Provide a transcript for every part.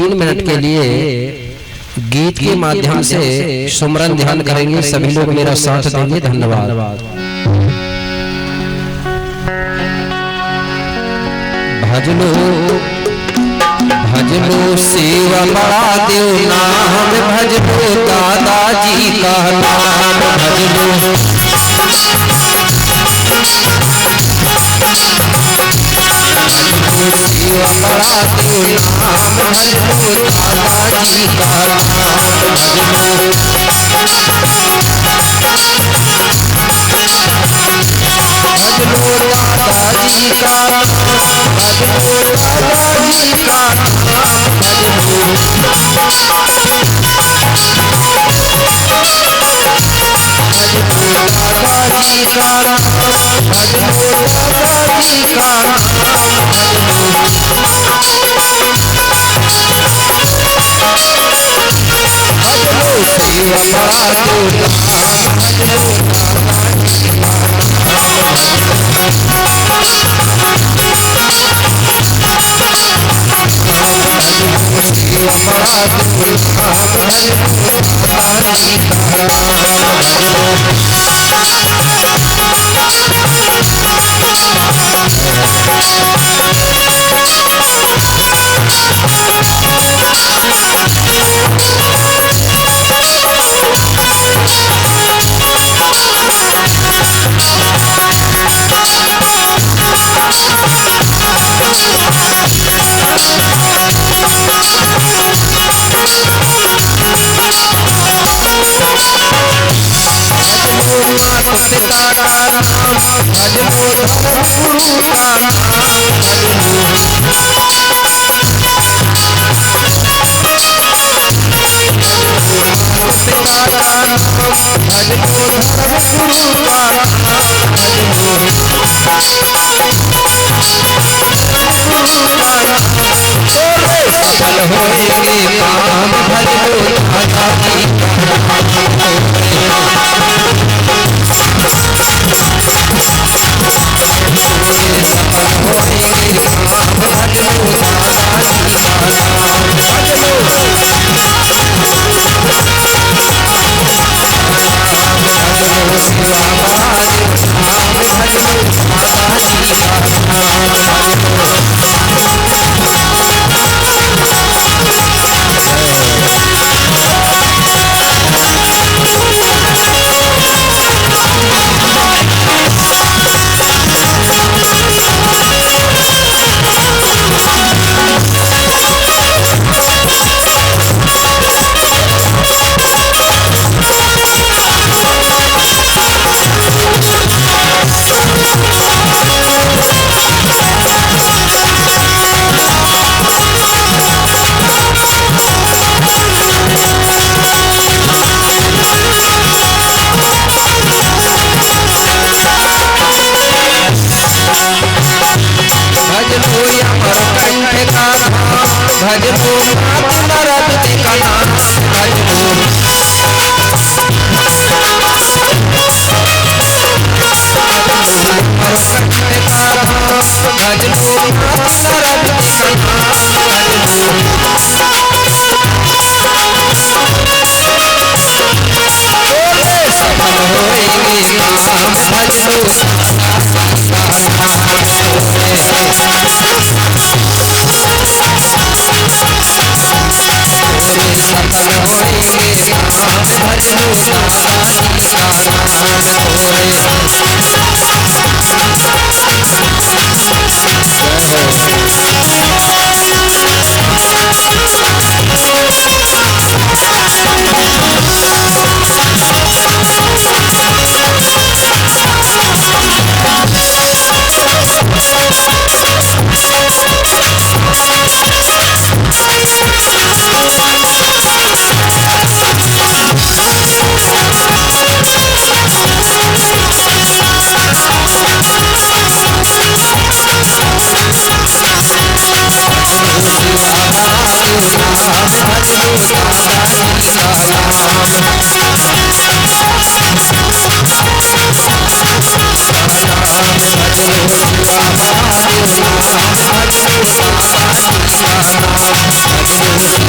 3 minute के लिए गीत के माध्यम से सुमरन ध्यान करेंगे। सभी लोग मेरा साथ देंगे। धन्यवाद। भजलो भजलो सेवा बड़ा देव नाम, भजलो दादाजी का नाम, भजलो सेवा बड़ा देव नाम, भजलो दादाजी का नाम, भजलो दादाजी का नाम, भजलो दादाजी का नाम, भजलो दादाजी का नाम, भजलो दादाजी का नाम, भजलो सेवा बड़ा देव नाम, भजलो दादाजी का नाम, सेवा बड़ा देव नाम, भजलो दादाजी का पिता का नाम, भजलो धर्म गुरु का नाम, भजलो पिता का नाम, भजलो धर्म गुरु का नाम, भजलो गुरु का नाम, सफल होएंगे काम, भजलो दादाजी का नाम, सफल होएंगे काम, भजलो दादाजी का नाम, भजलो सेवा बड़ा देव नाम, भजलो दादाजी का नाम, भजलो मात नरद का नाम, भजलो मरकंठ का धाम, भजलो मात नरद का नाम, भजलो सफल होएंगे काम, भजलो सफल होएंगे काम, भजलो दादाजी का भजलो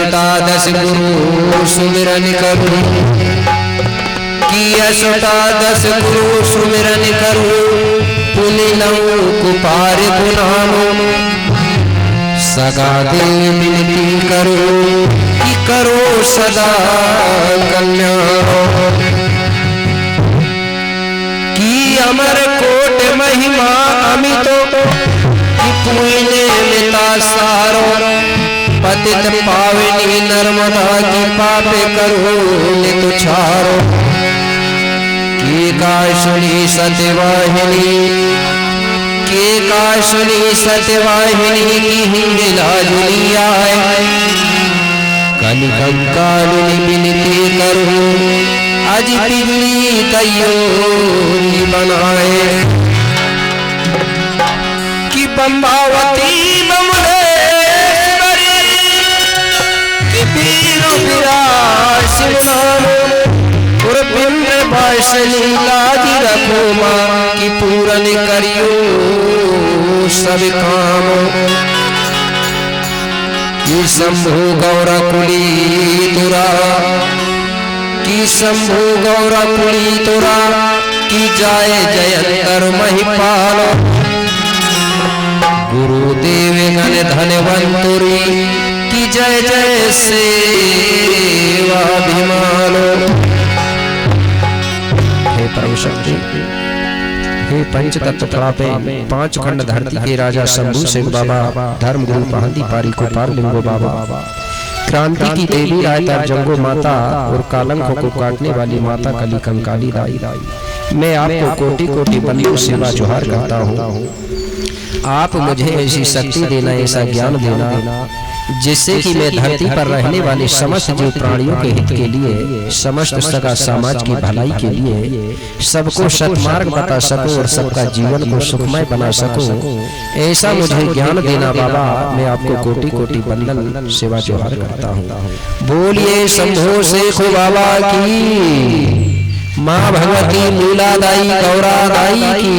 अष्टादश गुरु सुमिरन करूं, कि अष्टादश गुरु सुमिरन करूं, पुनि नौ कुपार गुनानो, सगा दे विनती करूं, कि करो सदा कल्याण। कि अमर कोट महिमा अमितो, कि पुण्य मिता सारो, पतित पावनी नर्मदा की पापे करो नित छारो। के काशुनी सत्यवाहिनी, के काशुनी सत्यवाहिनी की हिंगला जुली आए, कलि कंकालिनी विनती करो, अज पिगली तैयोरी बनाए। कि बम्बावती बमुलेश्वरी, कि वीर विराट शिवनाम, और बिंद्र वासनी लाज रखो मां, कि पूरन करियो सब काम। कि शंभु गौरा कुली तुरा, कि शंभु गौरा कुली तुरा, कि जाय जयंतर महिपाल। गुरुदेव गण धनवंतुरी, कि जय जय सेवाभिमानो। हे परम शक्ति, हे पंच तत्व प्रतापे, पांच खंड धरती के राजा शंभु सिंह बाबा, धर्म गुरु पहंदी पारी को पार लिंगो बाबा, क्रांति की देवी रायता जंगो माता, और कालंकों को काटने वाली माता कली कंकाली दाई, मैं आपको कोटि कोटि बंदियों सेवा जोहार करता हूँ। आप मुझे ऐसी शक्ति देना, ऐसा ज्ञान देना, जिससे कि मैं धरती पर रहने वाले समस्त जीव प्राणियों के हित के लिए, समस्त सगा समाज की भलाई के लिए, सबको सत्मार्ग बता सकूं और सबका जीवन को सुखमय बना सकूं, ऐसा मुझे ज्ञान देना बाबा। मैं आपको कोटि कोटि वंदन सेवा जोहार करता हूँ। बोलिए शंभो शेख बाबा की, माँ भगवती मूलादाई गौरादाई की।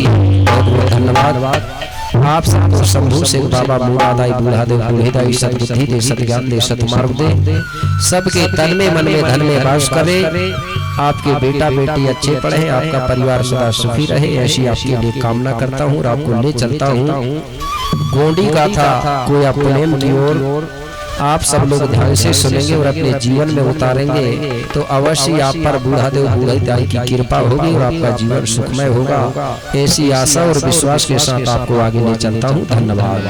बहुत बहुत धन्यवाद। आप सबको शंभु सिंह बाबा मूलादाई बूढ़ादेव बूढ़ेदाई सद्बुद्धि दे, सद्ज्ञान दे, सत्मार्ग दे, सबके तन में मन में धन में वास करे। आपके बेटा बेटी अच्छे पढ़े, आपका परिवार सदा सुखी रहे, ऐसी आपके लिए कामना करता हूँ और आपको ले चलता हूँ गोंडी गाथा कोया पुनेम की ओर। आप सब लोग ध्यान से सुनेंगे और अपने जीवन में उतारेंगे, तो अवश्य आप पर बूढ़ादेव बूढ़ेदाई की कृपा होगी और आपका जीवन सुखमय होगा। ऐसी आशा और विश्वास के साथ आपको आगे ले चलता हूँ। धन्यवाद।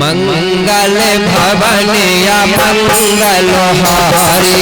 मंगल भवन या मंगल हारी,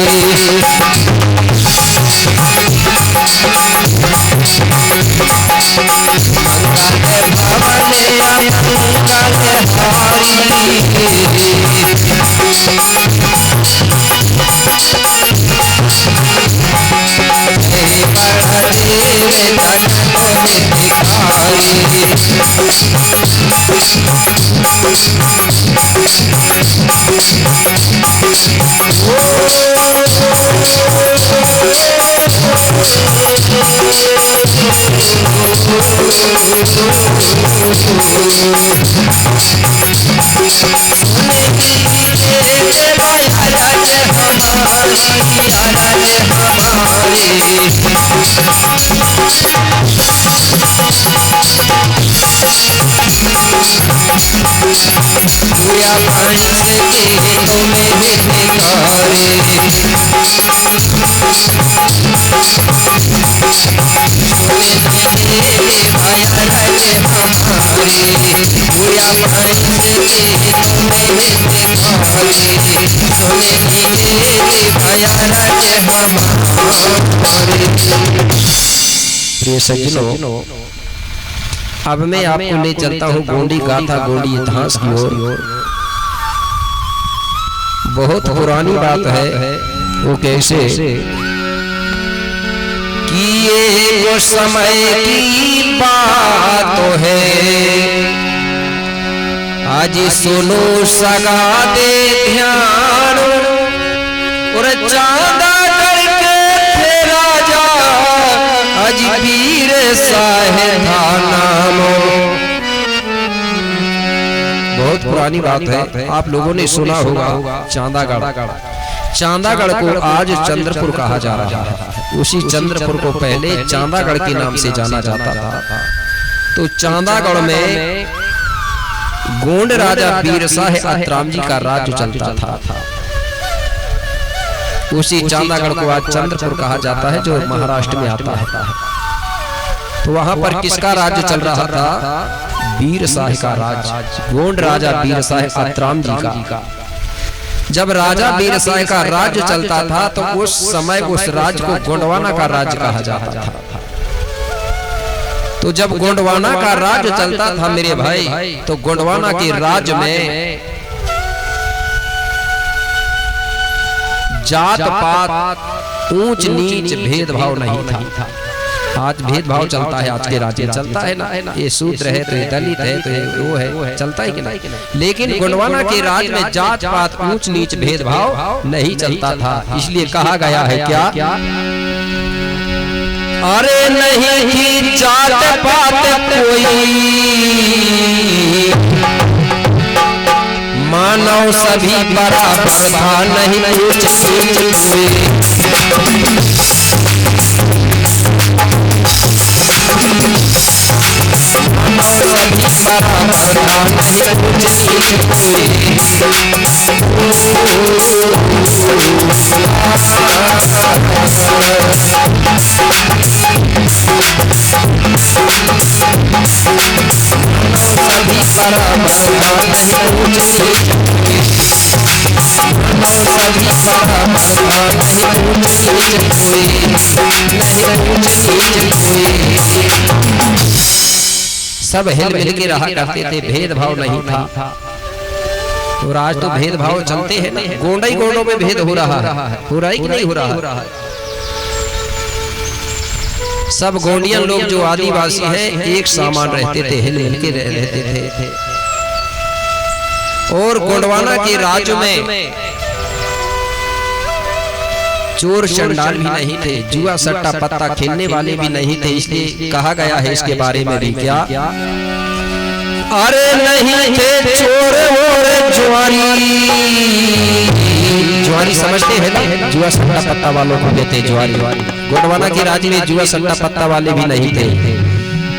प्रिय सज्जनों, अब मैं आपको ले चलता हूँ गोंडी गाथा, गोंडी इतिहास की ओर। बहुत पुरानी बात है। वो कैसे कि ये वो समय की बात है, आज सुनो सगा दे ध्यान, और चांदा करके फेरा जा, आज वीर साहे था नाम। बहुत पुरानी बात है, आप लोगों ने सुना होगा चांदागढ़। चांदागढ़ को आज चंद्रपुर कहा जा रहा है। उसी चंद्रपुर को पहले चांदागढ़ के नाम से जाना जाता था। तो चांदागढ़ में गोंड राजा बीरसाह अतराम जी का राज्य चलता था। उसी चांदागढ़ को आज चंद्रपुर कहा जाता है, जो महाराष्ट्र में आता है। तो वहां पर किसका राज्य चल रहा था? बीरसाह का राज्य, गोंड राजा बीरसाह अतराम जी का। जब राजा बीरसाह का राज्य चलता था तो उस समय उस राज्य को गोंडवाना का राज्य कहा जाता था। तो जब गोंडवाना का राज्य चलता था मेरे भाई, तो गोंडवाना के राज्य में जात पात ऊंच नीच भेदभाव नहीं था। आज भेदभाव चलता है, आज के राज्य में चलता है ना, ये शूद्र है तो ये दलित है तो ये वो है, चलता है कि नहीं? लेकिन गोंडवाना के राज्य में जात पात ऊंच नीच भेदभाव नहीं चलता था। इसलिए कहा गया है क्या? अरे नहीं थी जात पात कोई, मानव सभी बराबर था, नहीं ऊंच नीच कोई। सब हिल मिल के रहा करते थे, भेदभाव नहीं था। और आज तो भेदभाव चलते हैं ना, गोंडा ही गोंडों में भेद हो रहा है, हो रहा है कि नहीं हो रहा है? सब गोंडियन लोग जो आदिवासी हैं एक समान रहते थे, हिल मिल के रहते थे। और गोंडवाना के राज्य में चोर चंडाल भी नहीं थे, जुआ सट्टा पत्ता खेलने वाले भी नहीं थे। इसलिए कहा गया है इसके बारे में भी क्या? अरे नहीं थे चोर और जुआरी। जुआरी समझते हैं ना, जुआ सट्टा पत्ता वालों को कहते हैं जुआरी। गोंडवाना के राज्य में जुआ सट्टा पत्ता वाले भी नहीं थे।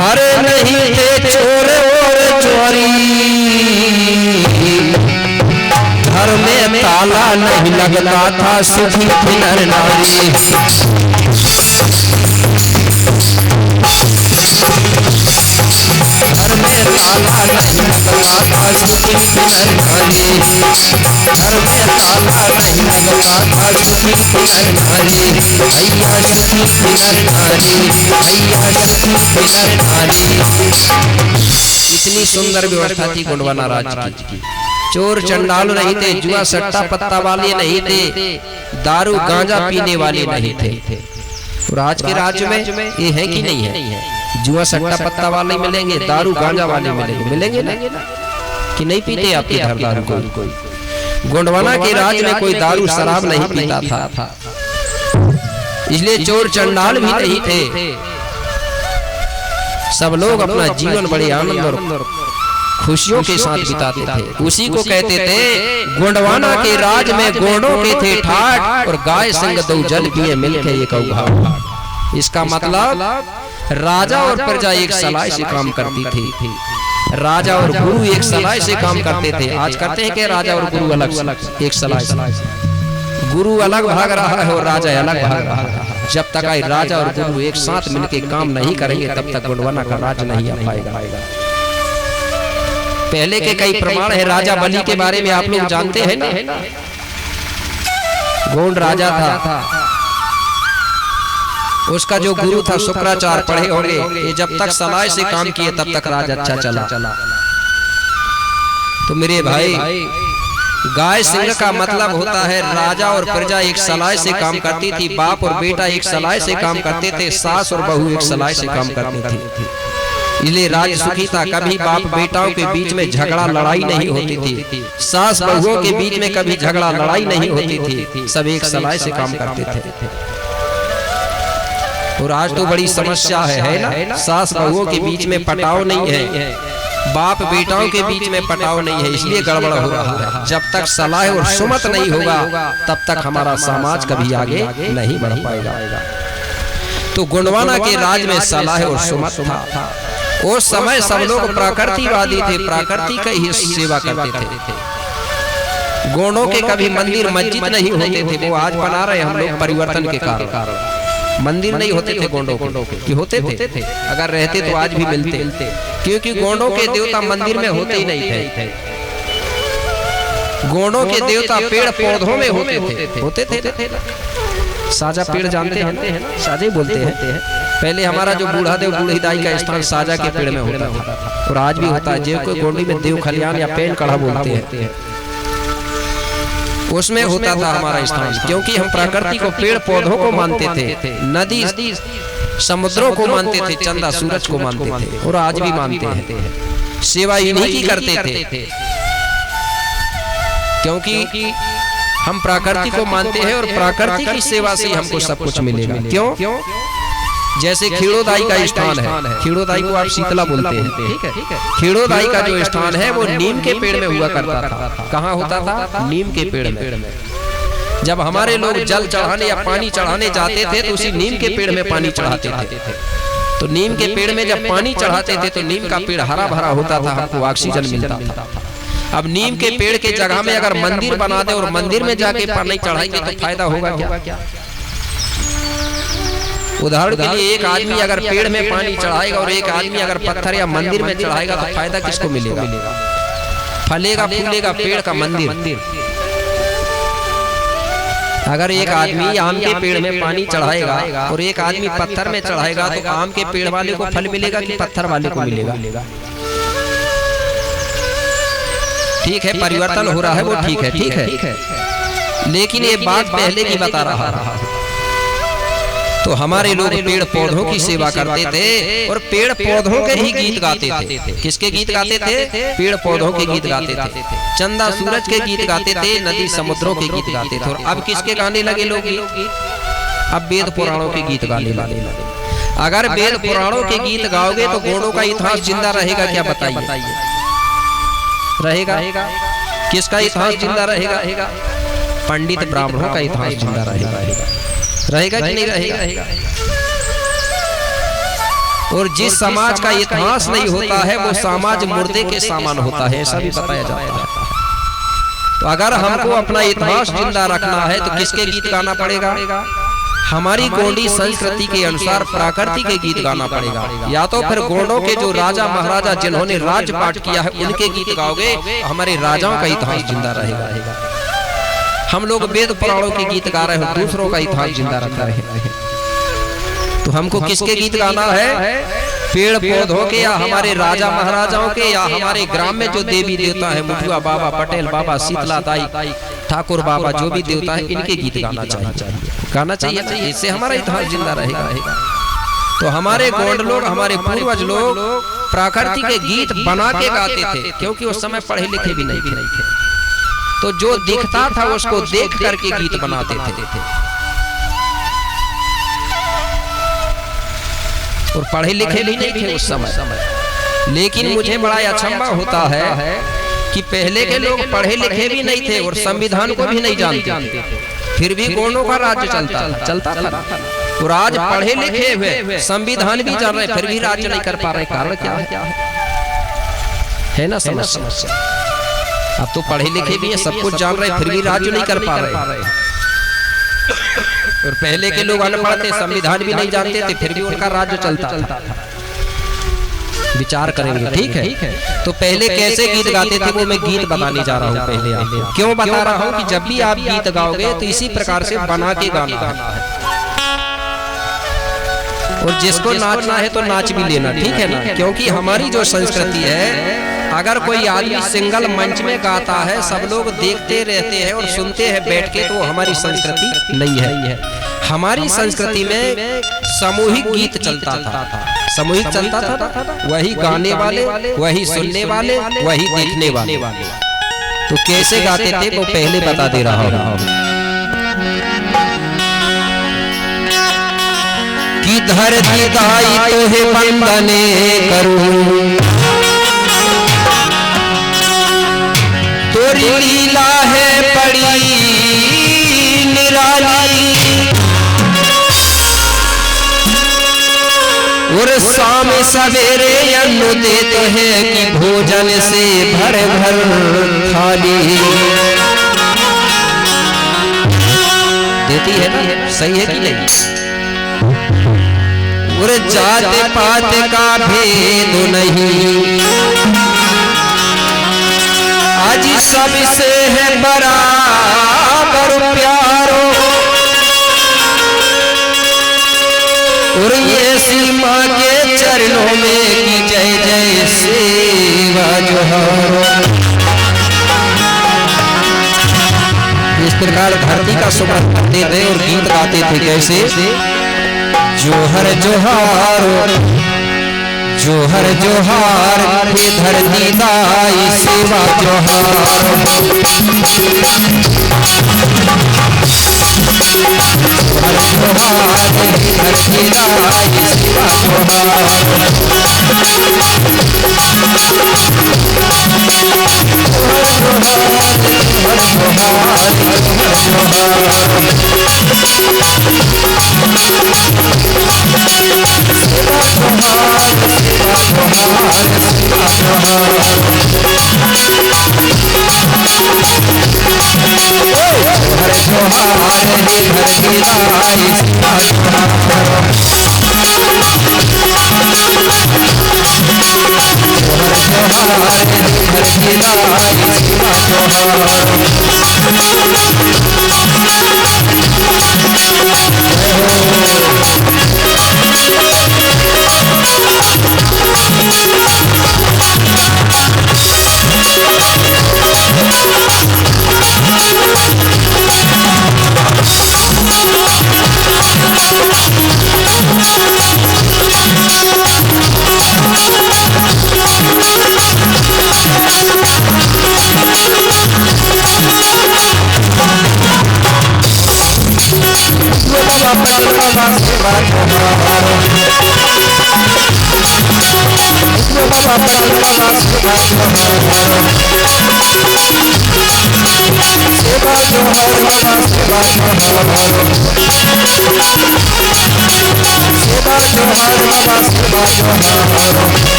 अरे नहीं थे चोर और जुआरी, घर में ताला नहीं लगता था, सुखी थी नर नारी। घर में ताला नहीं लगता था, सुखी थी नर नारी। घर में ताला नहीं लगता था, सुखी थी नर नारी। भैया सुखी थी नर नारी, भैया सुखी थी नर नारी। इतनी सुंदर व्यवस्था थी गोंडवाना राज्य की। चोर चंडाल नहीं थे, जुआ सट्टा पत्ता वाले नहीं थे, दारू गांजा पीने वाले नहीं थे। और आज के राज्य में ये है कि नहीं है? जुआ सट्टा पत्ता वाले मिलेंगे, दारू गांजा वाले मिलेंगे ना कि नहीं पीते आपके घर दारू कोई? गोंडवाना के राज्य में कोई दारू शराब नहीं पीता था, इसलिए चोर चंडाल भी नहीं थे। सब लोग अपना जीवन बड़े आनंद और खुशियों के साथ बिताते थे। उसी को कहते थे गोंडवाना के राज में गोंडों के थे ठाट, और गाय संग दो जल पिए मिलके एक घाट। इसका मतलब राजा और प्रजा एक सलाह से काम करती थी, राजा और गुरु एक सलाह से काम करते थे। आज करते हैं कि राजा और गुरु अलग एक सलाह से, गुरु अलग भाग रहा है और राजा अलग भाग रहा है। जब तक राजा और गुरु एक साथ मिलकर काम नहीं करेंगे तब तक गोंडवाना का राज नहीं आ पाएगा। पहले के कई प्रमाण है राजा बलि के बारे में, आप लोग जानते हैं ना? गोंड राजा था, उसका जो गुरु था शुक्राचार्य, पढ़े होंगे। ये जब तक सलाह से काम किए तब तक राज अच्छा चला। तो मेरे भाई, गाय सिंह का मतलब होता है राजा और प्रजा एक सलाह से काम करती थी, बाप और बेटा एक सलाह से काम करते थे, सास और बहू एक सलाह से काम करती थी। इसलिए राज्य सुखी था। कभी बाप बेटाओं के बीच में झगड़ा लड़ाई नहीं होती थी, सास बहुओं के बीच में कभी झगड़ा लड़ाई नहीं होती थी, सब एक सलाह से काम करते थे। और आज तो बड़ी समस्या है ना, सास बहुओं के बीच में पटाव नहीं है, बाप बेटाओं के बीच में पटाव नहीं है, इसलिए गड़बड़ हो रहा है। जब तक सलाह और सुमत नहीं होगा तब तक हमारा समाज कभी आगे नहीं बढ़ पाएगा। तो गोंडवाना के राज में सलाह और सुमत था। उस समय सब लोग प्राकृतिकवादी थे, प्रकृति का ही सेवा करते थे। गोंडों के कभी मंदिर मस्जिद नहीं होते थे, वो आज बना रहे हम लोग परिवर्तन के कारण। मंदिर नहीं होते थे गोंडों के, कि होते थे, अगर रहते तो आज भी मिलते, क्योंकि गोंडों के देवता मंदिर में होते ही नहीं थे। गोंडों के देवता पेड़ पौधों में होते थे। साजा पेड़ जानते हैं, साजे बोलते हैं। पहले हमारा जो बूढ़ा देव बूढ़ी दाई का स्थान साजा के पेड़ में होता था, और आज भी होता है। जो कोई गोंडी में देव खलियान या पेड़ कड़ा बोलते हैं, उसमें होता था हमारा स्थान, क्योंकि हम प्रकृति को पेड़ पौधों को मानते थे, नदी समुद्रों को मानते थे, चंदा सूरज को मानते थे, और आज भी मानते हैं। सेवा इन्हीं की करते थे, क्योंकि हम प्रकृति को मानते हैं और प्रकृति की सेवा से हमको सब कुछ मिलेगा। क्यों? जैसे खीड़ोदाई का स्थान है, खीड़ोदाई को आप शीतला बोलते हैं, ठीक है। खीड़ोदाई का जो स्थान है वो नीम के पेड़ में हुआ करता था। कहाँ होता था? नीम के पेड़ में। जब हमारे लोग जल चढ़ाने या पानी चढ़ाने जाते थे तो उसी नीम के पेड़ में पानी चढ़ाते थे। तो नीम के पेड़ में जब पानी चढ़ाते थे तो नीम का पेड़ हरा भरा होता था, हमको ऑक्सीजन मिलता था। अब नीम के पेड़ के जगह में अगर मंदिर बना दे और मंदिर में जाके पानी चढ़ाएंगे तो फायदा होगा क्या? उदाहरण के लिए एक आदमी अगर पेड़ में पानी चढ़ाएगा और एक आदमी अगर पत्थर या मंदिर में चढ़ाएगा तो फायदा किसको मिलेगा? फलेगा फूलेगा पेड़ का मंदिर। अगर एक आदमी आम के पेड़ में पानी चढ़ाएगा और एक आदमी पत्थर में चढ़ाएगा तो आम के पेड़ वाले को फल मिलेगा कि पत्थर वाले को मिलेगा? ठीक है, परिवर्तन हो रहा है, वो ठीक है, लेकिन ये बात पहले की बता रहा है। तो हमारे लोग पेड़ पौधों की सेवा करते थे और पेड़ पौधों के ही गीत गाते थे। किसके गीत गाते थे? पेड़ पौधों के गीत गाते थे, चंदा सूरज के गीत गाते थे, नदी समुद्रों के गीत गाते थे। और अब किसके गाने लगे लोग? अब वेद पुराणों के गीत गाने लगे। अगर वेद पुराणों के गीत गाओगे तो गोंडों का इतिहास जिंदा रहेगा क्या? बताइए। रहेगा? किसका इतिहास जिंदा रहेगा? पंडित ब्राह्मणों का इतिहास जिंदा रहेगा कि नहीं रहेगा? और जिस समाज का इतिहास नहीं होता है वो समाज मुर्दे के समान होता है, ऐसा भी बताया जाता है। तो अगर हमको अपना इतिहास जिंदा रखना है तो किसके गीत गाना पड़ेगा? हमारी गोंडी संस्कृति के अनुसार प्रकृति के गीत गाना पड़ेगा, या तो फिर गोंडों के जो राजा महाराजा जिन्होंने राज पाट किया है उनके गीत गाओगे, हमारे राजाओं का इतिहास जिंदा रहेगा। हम लोग वेद पुराणों के गीत गा रहे हो, दूसरों का इतिहास जिंदा रख रहे हैं। तो हमको किसके गीत गाना है? पेड़ पौधों के, या हमारे राजा महाराजाओं के, या हमारे ग्राम में जो देवी देवता है, मुठुआ बाबा, पटेल बाबा, शीतला ताई, ठाकुर बाबा, जो भी देवता है इनके गीत गाना चाहिए। इससे हमारा इतिहास जिंदा रहेगा। तो हमारे गोंड लोग, हमारे पूर्वज लोग प्रकृति के गीत बना के गाते थे, क्योंकि उस समय पढ़े लिखे भी नहीं थे। तो जो दिखता था उसको देख करके गीत बनाते थे, और पढ़े लिखे भी नहीं थे उस समय। लेकिन मुझे बड़ा अचंभा होता है कि पहले के लोग पढ़े लिखे भी नहीं थे और संविधान को भी नहीं जानते, फिर भी गोंडों का राज्य चलता था। और आज पढ़े लिखे हुए संविधान भी जान रहे, फिर भी राज्य नहीं कर पा रहे। कारण क्या है ना समस्या? अब तो पढ़े लिखे भी हैं, सब कुछ जान रहे, फिर भी राज्य नहीं कर पा रहे। और पहले के लोग अनपढ़ थे, संविधान भी नहीं जानते थे, फिर भी उनका राज्य चलता था। विचार करेंगे, ठीक है। तो पहले कैसे गीत गाते थे वो मैं गीत बताने जा रहा हूँ। पहले आपको क्यों बता रहा हूँ कि जब भी आप गीत गाओगे तो इसी प्रकार से बना के गाना है, और जिसको नाचना है तो नाच भी लेना, ठीक है ना? क्योंकि हमारी जो संस्कृति है, अगर कोई आदमी सिंगल मंच में गाता है, सब लोग देखते रहते हैं और सुनते हैं बैठ के, तो हमारी संस्कृति नहीं है। हमारी संस्कृति में सामूहिक गीत चलता था, सामूहिक चलता था, वही गाने वाले, वही सुनने वाले, वही देखने वाले। तो कैसे गाते थे वो पहले बता दे रहा हूँ। कि धरती दाई तोहे वंदने करूं, गोरी लीला है बड़ी निराली और शाम सवेरे अन्न देते हैं कि भोजन से भर भर थाली देती है ना, सही है कि नहीं? और जात पात का भेद नहीं, आज सबसे है बराबर प्यारो और ये सीमा के चरणों में की जय जय सेवा जोहारो। इस प्रकार धरती का सुमरन करते थे और गीत गाते थे कैसे? जोहर जोहार जोहर जोहार ये धरती दाई सेवा जोहार। जोहार धरती दाई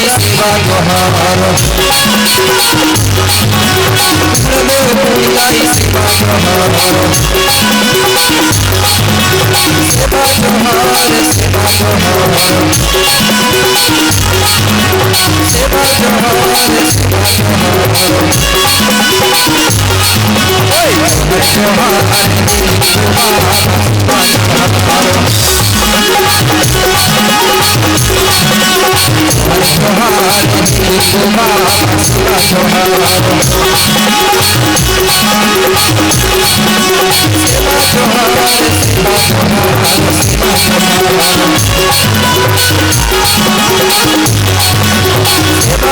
सेवा जोहार।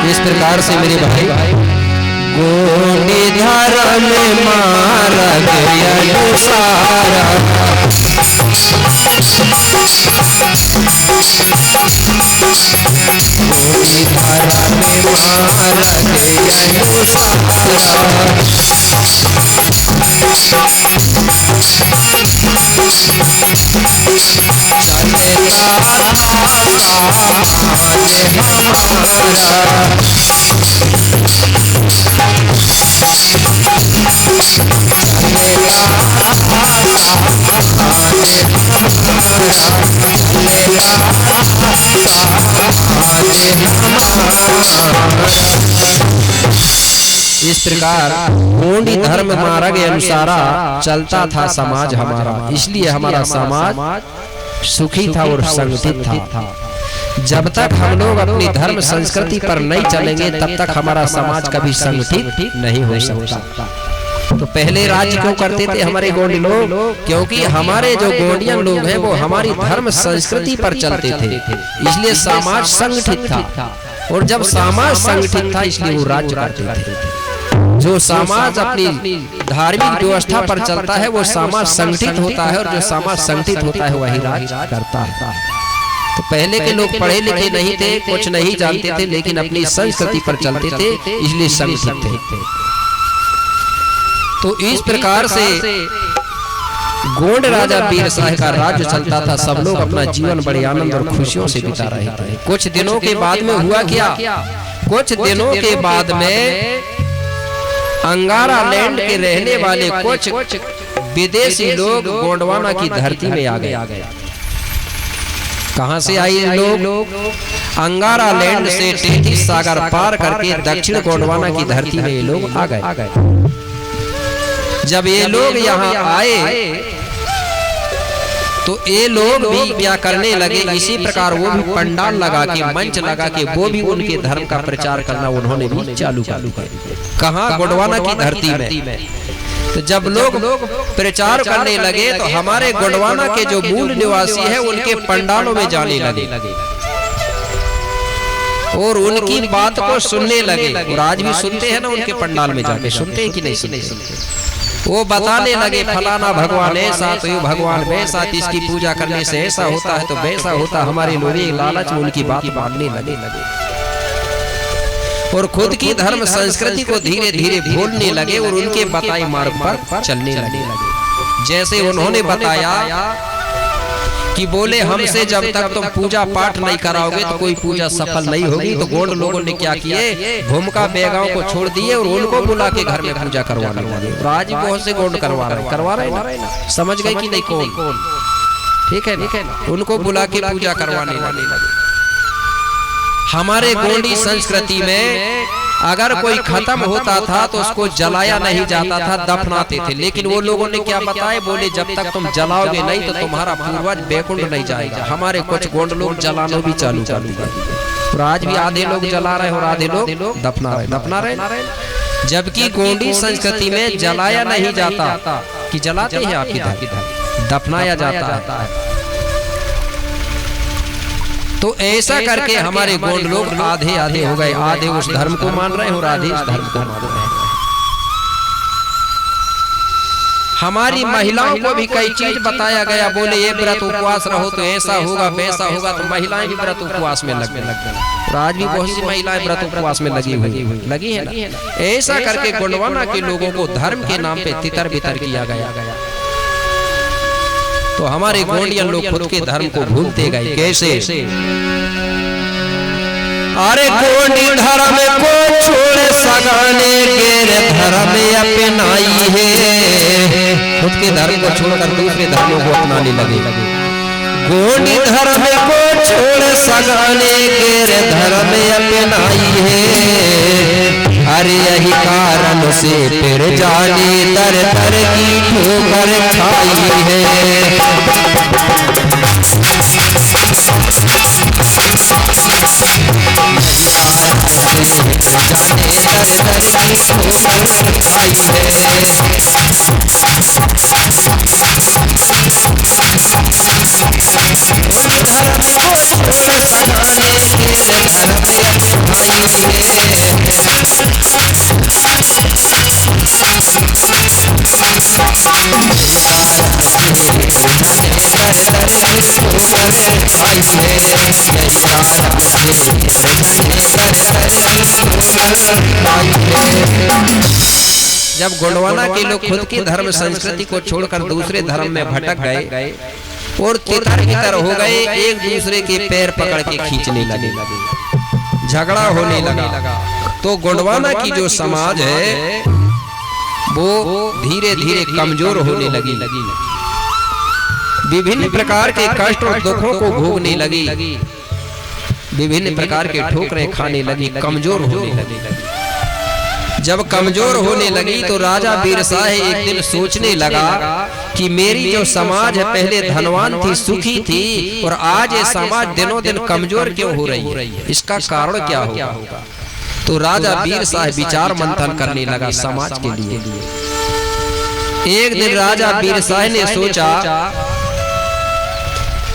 इस प्रकार से मेरे भाई गोंडी धर्म में मारा गया सारा गोंडी धर्म में मारा गया इस प्रकार गोंडी धर्म मार्ग के अनुसार चलता था समाज हमारा, इसलिए हमारा समाज सुखी था और संगठित था। जब तक हम लोग अपनी धर्म संस्कृति पर नहीं चलेंगे तब तक हमारा समाज कभी संगठित नहीं हो सकता। तो पहले राज्य क्यों करते थे हमारे गोंडी लोग? क्योंकि हमारे जो गोंडियन लोग हैं वो हमारी धर्म संस्कृति पर चलते थे, इसलिए समाज संगठित था। और जब समाज संगठित था इसलिए वो राज्य करते थे। जो समाज अपनी धार्मिक व्यवस्था पर चलता है वो समाज संगठित होता है, और जो समाज संगठित होता है वही राज्य करता है। तो पहले के लोग पढ़े लिखे नहीं थे, कुछ नहीं जानते थे, लेकिन अपनी संस्कृति पर चलते थे, इसलिए संगठित थे। तो इस प्रकार से गोंड राजा वीर शाह का राज्य चलता था। सब लोग अपना जीवन बड़े आनंद और खुशियों से बिता रहे थे। कुछ दिनों के बाद में हुआ क्या? कुछ दिनों के बाद में अंगारा लैंड के रहने वाले कुछ विदेशी लोग गोंडवाना की धरती में आ गए। कहां से आए लोग? अंगारा लैंड से टेथिस सागर पार करके दक्षिण गोंडवाना की धरती में ये लोग आ गए। जब ये लोग यहाँ आए तो ये लोग भी क्या करने लगे, इसी प्रकार वो भी पंडाल लगा के, मंच लगा के वो भी उनके धर्म का प्रचार करना उन्होंने भी चालू कर दिया। कहाँ? गोंडवाना की धरती में। तो जब लोग प्रचार करने लगे तो हमारे गोंडवाना के जो मूल निवासी है उनके पंडालों में जाने लगे और उनकी बात को सुनने लगे। और आज भी सुनते हैं ना, उनके पंडाल में जाके सुनते हैं कि नहीं सुनते? वो बताने लगे फलाना भगवान ऐसा, तो ये भगवान वैसा, इसकी पूजा करने से ऐसा होता है तो वैसा होता। हमारे लोग लालच में उनकी बात मानने लगे और खुद की धर्म संस्कृति को धीरे धीरे भूलने लगे और उनके बताए मार्ग पर चलने लगे। जैसे उन्होंने बताया कि बोले हमसे जब तक तुम पूजा पाठ नहीं कराओगे तो कोई पूजा सफल नहीं होगी। तो गोंड लोगों ने क्या किए, भूमिका बेगाओं को छोड़ दिए और उनको बुला के घर में पूजा करवाने लगे। और आज भी बहुत से गोंड करवा रहे ना। समझ गए कि नहीं? कौन? ठीक है ना, उनको बुला के पूजा करवाने लगे। हमारे गोंडी संस्कृति में अगर कोई खत्म होता था तो उसको जलाया नहीं जाता था, दफनाते थे। लेकिन वो लोगों ने क्या बताया, बोले जब तक तुम जलाओगे नहीं तो तुम्हारा पूर्वज बैकुंठ नहीं जाएगा। हमारे कुछ गोंड लोग जलाना भी चालू कर दिया और आज भी आधे लोग जला रहे और आधे लोग दफना रहे। जबकि गोंडी संस्कृति में जलाया नहीं जाता, कि जलाते हैं आपकी इधर, दफनाया जाता है। तो ऐसा करके हमारे गोंड लोग आधे आधे हो गए, आधे उस धर्म को मान रहे और आधे इस धर्म को मान रहे। हमारी महिलाओं को भी कई चीज बताया गया, बोले ये व्रत उपवास रहो तो ऐसा होगा वैसा होगा, तो महिलाएं भी व्रत उपवास में लग गई। और आज भी बहुत सी महिलाएं व्रत उपवास में लगी है ना। ऐसा करके गोंडवाना के लोगों को धर्म के नाम पे तितर बितर किया गया। तो हमारे गोंडियन लोग खुद के धर्म को भूलते गए। कैसे? अरे गोंडी धर्म को छोड़ सगाने के धर्म अपनाई है, खुद के धर्म को छोड़कर दूसरे धर्मों को अपनाने लगे। गोंडी धर्म को छोड़ सगाने के धर्म अपनाई है, अरे यही कारण से फिर जाने दर दर की ठोकर खाई है। जब गोंडवाना के लोग खुद की धर्म संस्कृति को छोड़कर दूसरे धर्म में भटक गए और तितर बितर हो गए, एक दूसरे के पैर पकड़ के खींचने लगे, झगड़ा होने लगा, तो गोंडवाना की जो समाज है वो धीरे धीरे कमजोर होने लगी, विभिन्न प्रकार के कष्ट और दुखों को भोगने लगी, विभिन्न प्रकार के ठोकरें खाने लगी, कमजोर होने लगी। जब कमजोर होने लगी तो राजा बीरशाह एक दिन सोचने लगा कि मेरी जो समाज है पहले धनवान थी, सुखी थी, और आज ये समाज दिनों दिन कमजोर क्यों हो रही है, इसका कारण क्या होगा। तो राजा बीरशाह विचार मंथन करने लगा समाज के लिए। एक दिन राजा बीरशाह ने सोचा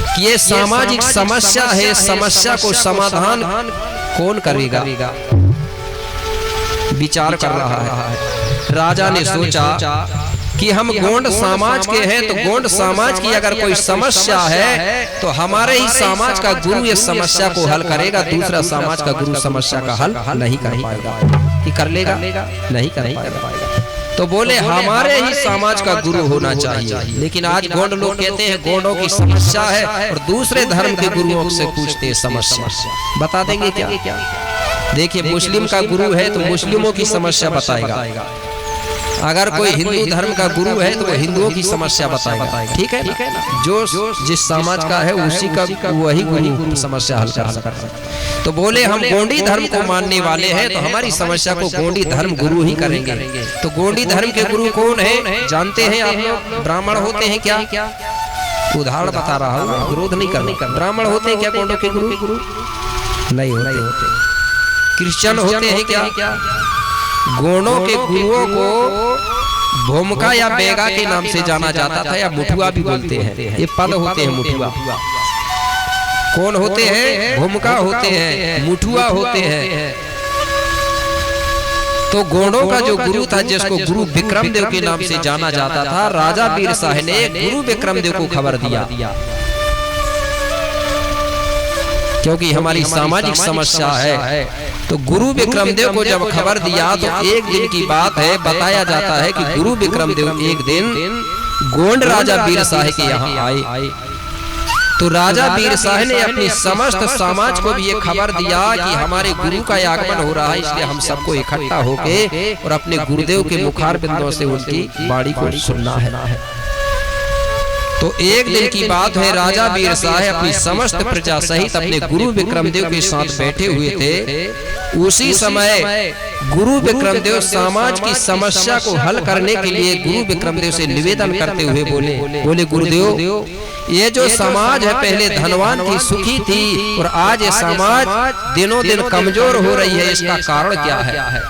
कि ये सामाजिक समस्या है, समस्या को समाधान कौन करेगा। विचार कर रहा है। राजा ने सोचा कि हम गोंड समाज के हैं, तो गोंड समाज की अगर कोई समस्या है तो हमारे ही समाज का गुरु इस समस्या को हल करेगा, दूसरा समाज का गुरु समस्या का हल नहीं कर पाएगा। कि कर लेगा? नहीं कर पाएगा। तो बोले हमारे ही समाज का गुरु होना चाहिए। लेकिन आज गोंड लोग कहते हैं गोंडों की समस्या है और दूसरे धर्म के गुरुओं से पूछते हैं समस्या। बता देंगे क्या? देखिए, मुस्लिम का गुरु है तो मुस्लिमों की समस्या बताएगा, अगर कोई हिंदू धर्म का गुरु है तो वो हिंदुओं की समस्या बताएगा। ठीक है ना? जो जिस समाज का है उसी का वही गुरु समस्या हल कर सकता है। तो बोले हम गोंडी धर्म को मानने वाले हैं तो हमारी समस्या को गोंडी धर्म गुरु ही करेंगे। तो गोंडी धर्म के गुरु कौन है जानते हैं आप लोग? ब्राह्मण होते हैं क्या? उदाहरण बता रहा हूँ, विरोध नहीं करना। ब्राह्मण होते हैं क्या गोंडों के गुरु? नहीं होते। क्रिश्चियन होते हैं क्या? गोंडों के गुरुओं को भूमिका या बेगा के नाम से जाना जाता था, या मुठुआ भी बोलते हैं। ये पद होते हैं मुठुआ। कौन होते हैं? भूमिका होते हैं, मुठुआ होते हैं। तो गोंडों का जो गुरु था जिसको गुरु विक्रमदेव के नाम से जाना जाता था, राजा बीरशाह ने गुरु विक्रमदेव को खबर दिया क्योंकि हमारी सामाजिक समस्या है। तो गुरु विक्रमदेव को जब खबर दिया तो एक दिन की बात है, बताया जाता है कि गुरु विक्रमदेव एक दिन गोंड राजा बीरशाह के यहाँ आए। तो राजा बीरशाह ने अपनी समस्त समाज को भी ये खबर दिया कि हमारे गुरु का आगमन हो रहा है, इसलिए हम सबको इकट्ठा होके और अपने गुरुदेव के मुखार बिंदों से उनकी वाणी को सुनना है। तो तो एक दिन की बात है, राजा वीरशाह अपनी समस्त प्रजा सहित अपने गुरु विक्रमदेव के साथ बैठे हुए थे। उसी समय गुरु विक्रमदेव समाज की समस्या को हल करने के लिए गुरु विक्रमदेव से निवेदन करते हुए बोले गुरुदेव, ये जो समाज है पहले धनवान थी, सुखी थी, और आज ये समाज दिनों दिन कमजोर हो रही है, इसका कारण क्या है?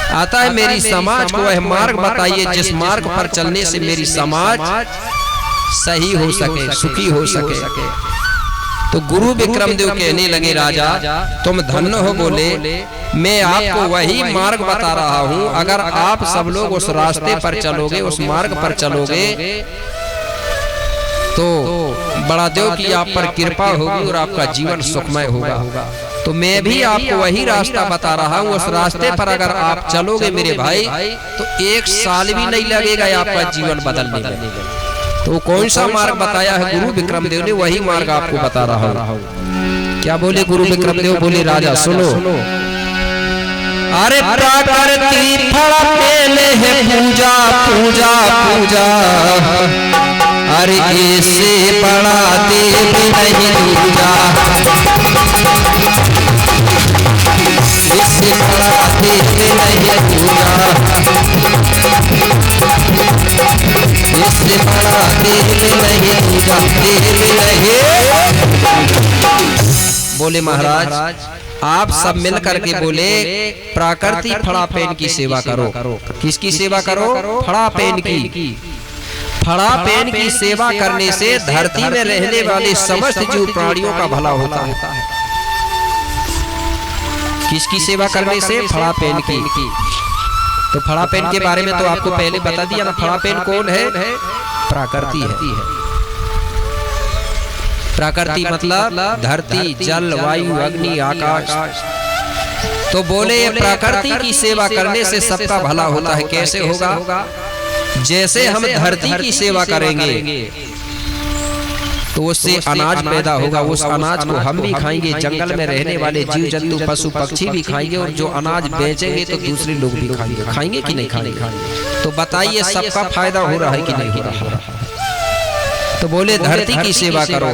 आता है मेरी समाज को वह मार्ग बताइए जिस मार्ग पर चलने से मेरी समाज सही हो सके, सुखी हो सके। तो गुरु विक्रमदेव कहने लगे, राजा तुम धन्य हो, बोले मैं आपको वही मार्ग बता रहा हूँ। अगर आप सब लोग उस रास्ते पर चलोगे, उस मार्ग पर चलोगे, तो बड़ा देव की आप पर कृपा होगी और आपका जीवन सुखमय होगा। तो मैं भी आपको वही रास्ता बता रहा हूँ। उस रास्ते पर अगर आप चलोगे मेरे भाई, तो 1 साल भी नहीं लगेगा आपका जीवन बदलने में। तो कौन सा मार्ग बताया है गुरु विक्रमदेव ने, वही मार्ग आपको बता रहा हूँ। क्या बोले गुरु विक्रमदेव? बोले राजा सुनो, अरे प्रकृति फल पेले है पूजा पूजा पूजा, अरे इससे बड़ा देव नहीं दूजा, इससे बड़ा देव नहीं दूजा, इससे बड़ा देव नहीं दूजा, देव नहीं। बोले महाराज आप सब मिल करके बोले प्रकृति फड़ापेन की सेवा करो। किसकी सेवा करो? फड़ापेन की। फड़ापेन की सेवा करने से धरती में रहने वाले समस्त जीव प्राणियों का भला होता है। किसकी सेवा करने से? फड़ापेन की। तो फड़ापेन के बारे में तो आपको पहले बता दिया ना। फड़ापेन कौन है? प्रकृति है। प्रकृति मतलब धरती, जल, वायु, अग्नि, आकाश। तो बोले प्रकृति की सेवा करने से सबका भला होता है। कैसे होगा? जैसे हम धरती की सेवा करेंगे तो उससे अनाज पैदा होगा, उस अनाज को हम भी खाएंगे, जंगल में रहने वाले जीव जंतु पशु पक्षी भी खाएंगे, और जो अनाज बेचेंगे तो दूसरे लोग भी खाएंगे। खाएंगे कि नहीं खाएंगे? तो बताइए सबका फायदा हो रहा है कि नहीं हो रहा है? तो बोले धरती की सेवा करो,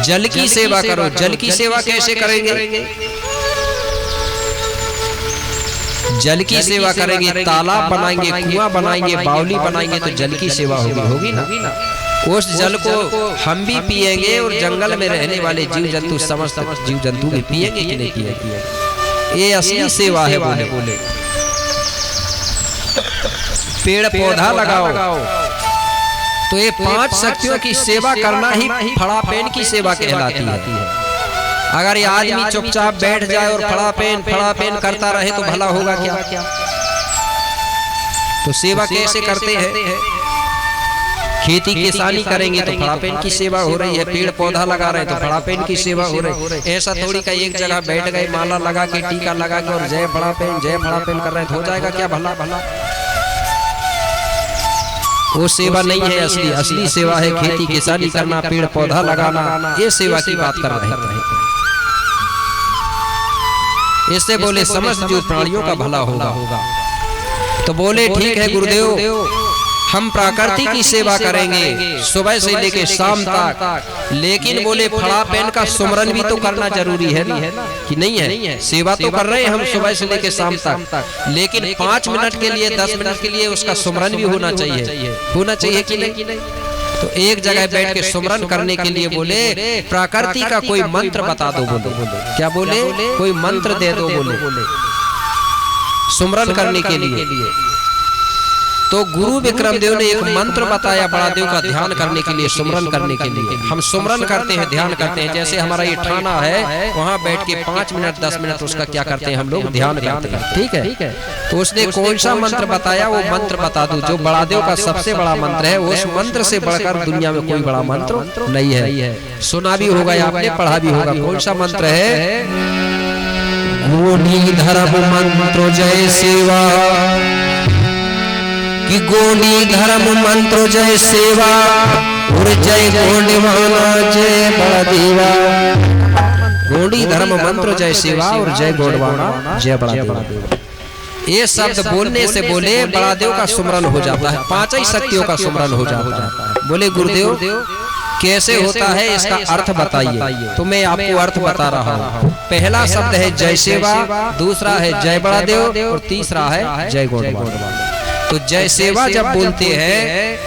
जल की सेवा करो। जल की सेवा कैसे करेंगे? जल की सेवा करेंगे, तालाब बनाएंगे, कुआं बनाएंगे, बावली बनाएंगे, तो जल की सेवा होगी ना। उस जल को हम भी पिएंगे और जंगल में रहने वाले जीव जंतु, समस्त जीव जंतु भी पिएंगे कि नहीं पिएंगे? ये असली सेवा है। बोले पेड़ पौधा लगाओ। तो ये 5 शक्तियों की सेवा करना ही फड़ापेन की सेवा कहलाती है। अगर ये आदमी चुपचाप बैठ जाए और फड़ापेन करता रहे तो भला होगा क्या? तो सेवा कैसे करते हैं? खेती किसानी करेंगे तो फड़ापेन की सेवा हो रही है, पेड़ पौधा लगा रहे हैं तो फड़ापेन की सेवा हो रही है। ऐसा थोड़ी का एक जगह बैठ गए, माला लगा के, टीका लगा के और जय फड़ापेन कर रहे हैं, तो हो जाएगा क्या भला? वो सेवा नहीं है। असली सेवा है खेती किसानी करना, पेड़ पौधा लगाना। ये सेवा की बात कर रहे हैं। इससे बोले समस्त जीव प्राणियों का भला होगा। तो बोले ठीक है गुरुदेव, हम प्रकृति की सेवा करेंगे सुबह से लेकर शाम तक, लेकिन बोले फड़ापेन का सुमरन भी तो करना जरूरी है ना, कि नहीं है? सेवा तो कर रहे हैं हम सुबह से लेकर शाम तक, लेकिन 5 मिनट के लिए, 10 मिनट के लिए उसका सुमरन भी होना चाहिए कि नहीं? तो एक जगह बैठ के सुमरन करने के लिए बोले प्रकृति का कोई मंत्र बता दो। बोले क्या? बोले कोई मंत्र दे दो, बोले सुमरन करने के लिए। तो गुरु विक्रमदेव ने एक मंत्र बताया बड़ादेव का ध्यान करने के लिए, सुमरन करने के लिए। हम सुमरन करते हैं, ध्यान करते हैं। जैसे हमारा ये ठाना है, वहाँ बैठ के 5 मिनट 10 मिनट उसका क्या करते हैं हम लोग? ध्यान करते हैं। ठीक है। तो उसने कौन सा मंत्र बताया, वो मंत्र बता दो जो बड़ादेव का सबसे बड़ा मंत्र है। उस मंत्र से बढ़कर दुनिया में कोई बड़ा मंत्र नहीं है। सुना भी होगा आपने, पढ़ा भी होगा। कौन सा मंत्र है? गोनी धर्म मंत्र जय सेवा, कि गोनी धर्म मंत्र जय सेवा, और जय गोंडवाना जय बड़देवा। गोनी धर्म मंत्र जय सेवा और जय गोंडवाना जय बड़देवा। ये शब्द बोलने से बोले बड़ा देव का सुमरन हो जाता है, पांच ही शक्तियों का सुमरन हो जाता है। बोले गुरुदेव कैसे होता है, इसका अर्थ बताइए। तो मैं आपको अर्थ बता रहा हूँ। पहला शब्द है जय सेवा, दूसरा है जय बड़ा देव और तीसरा है जय गोंडवाना। तो जय सेवा जब बोलते हैं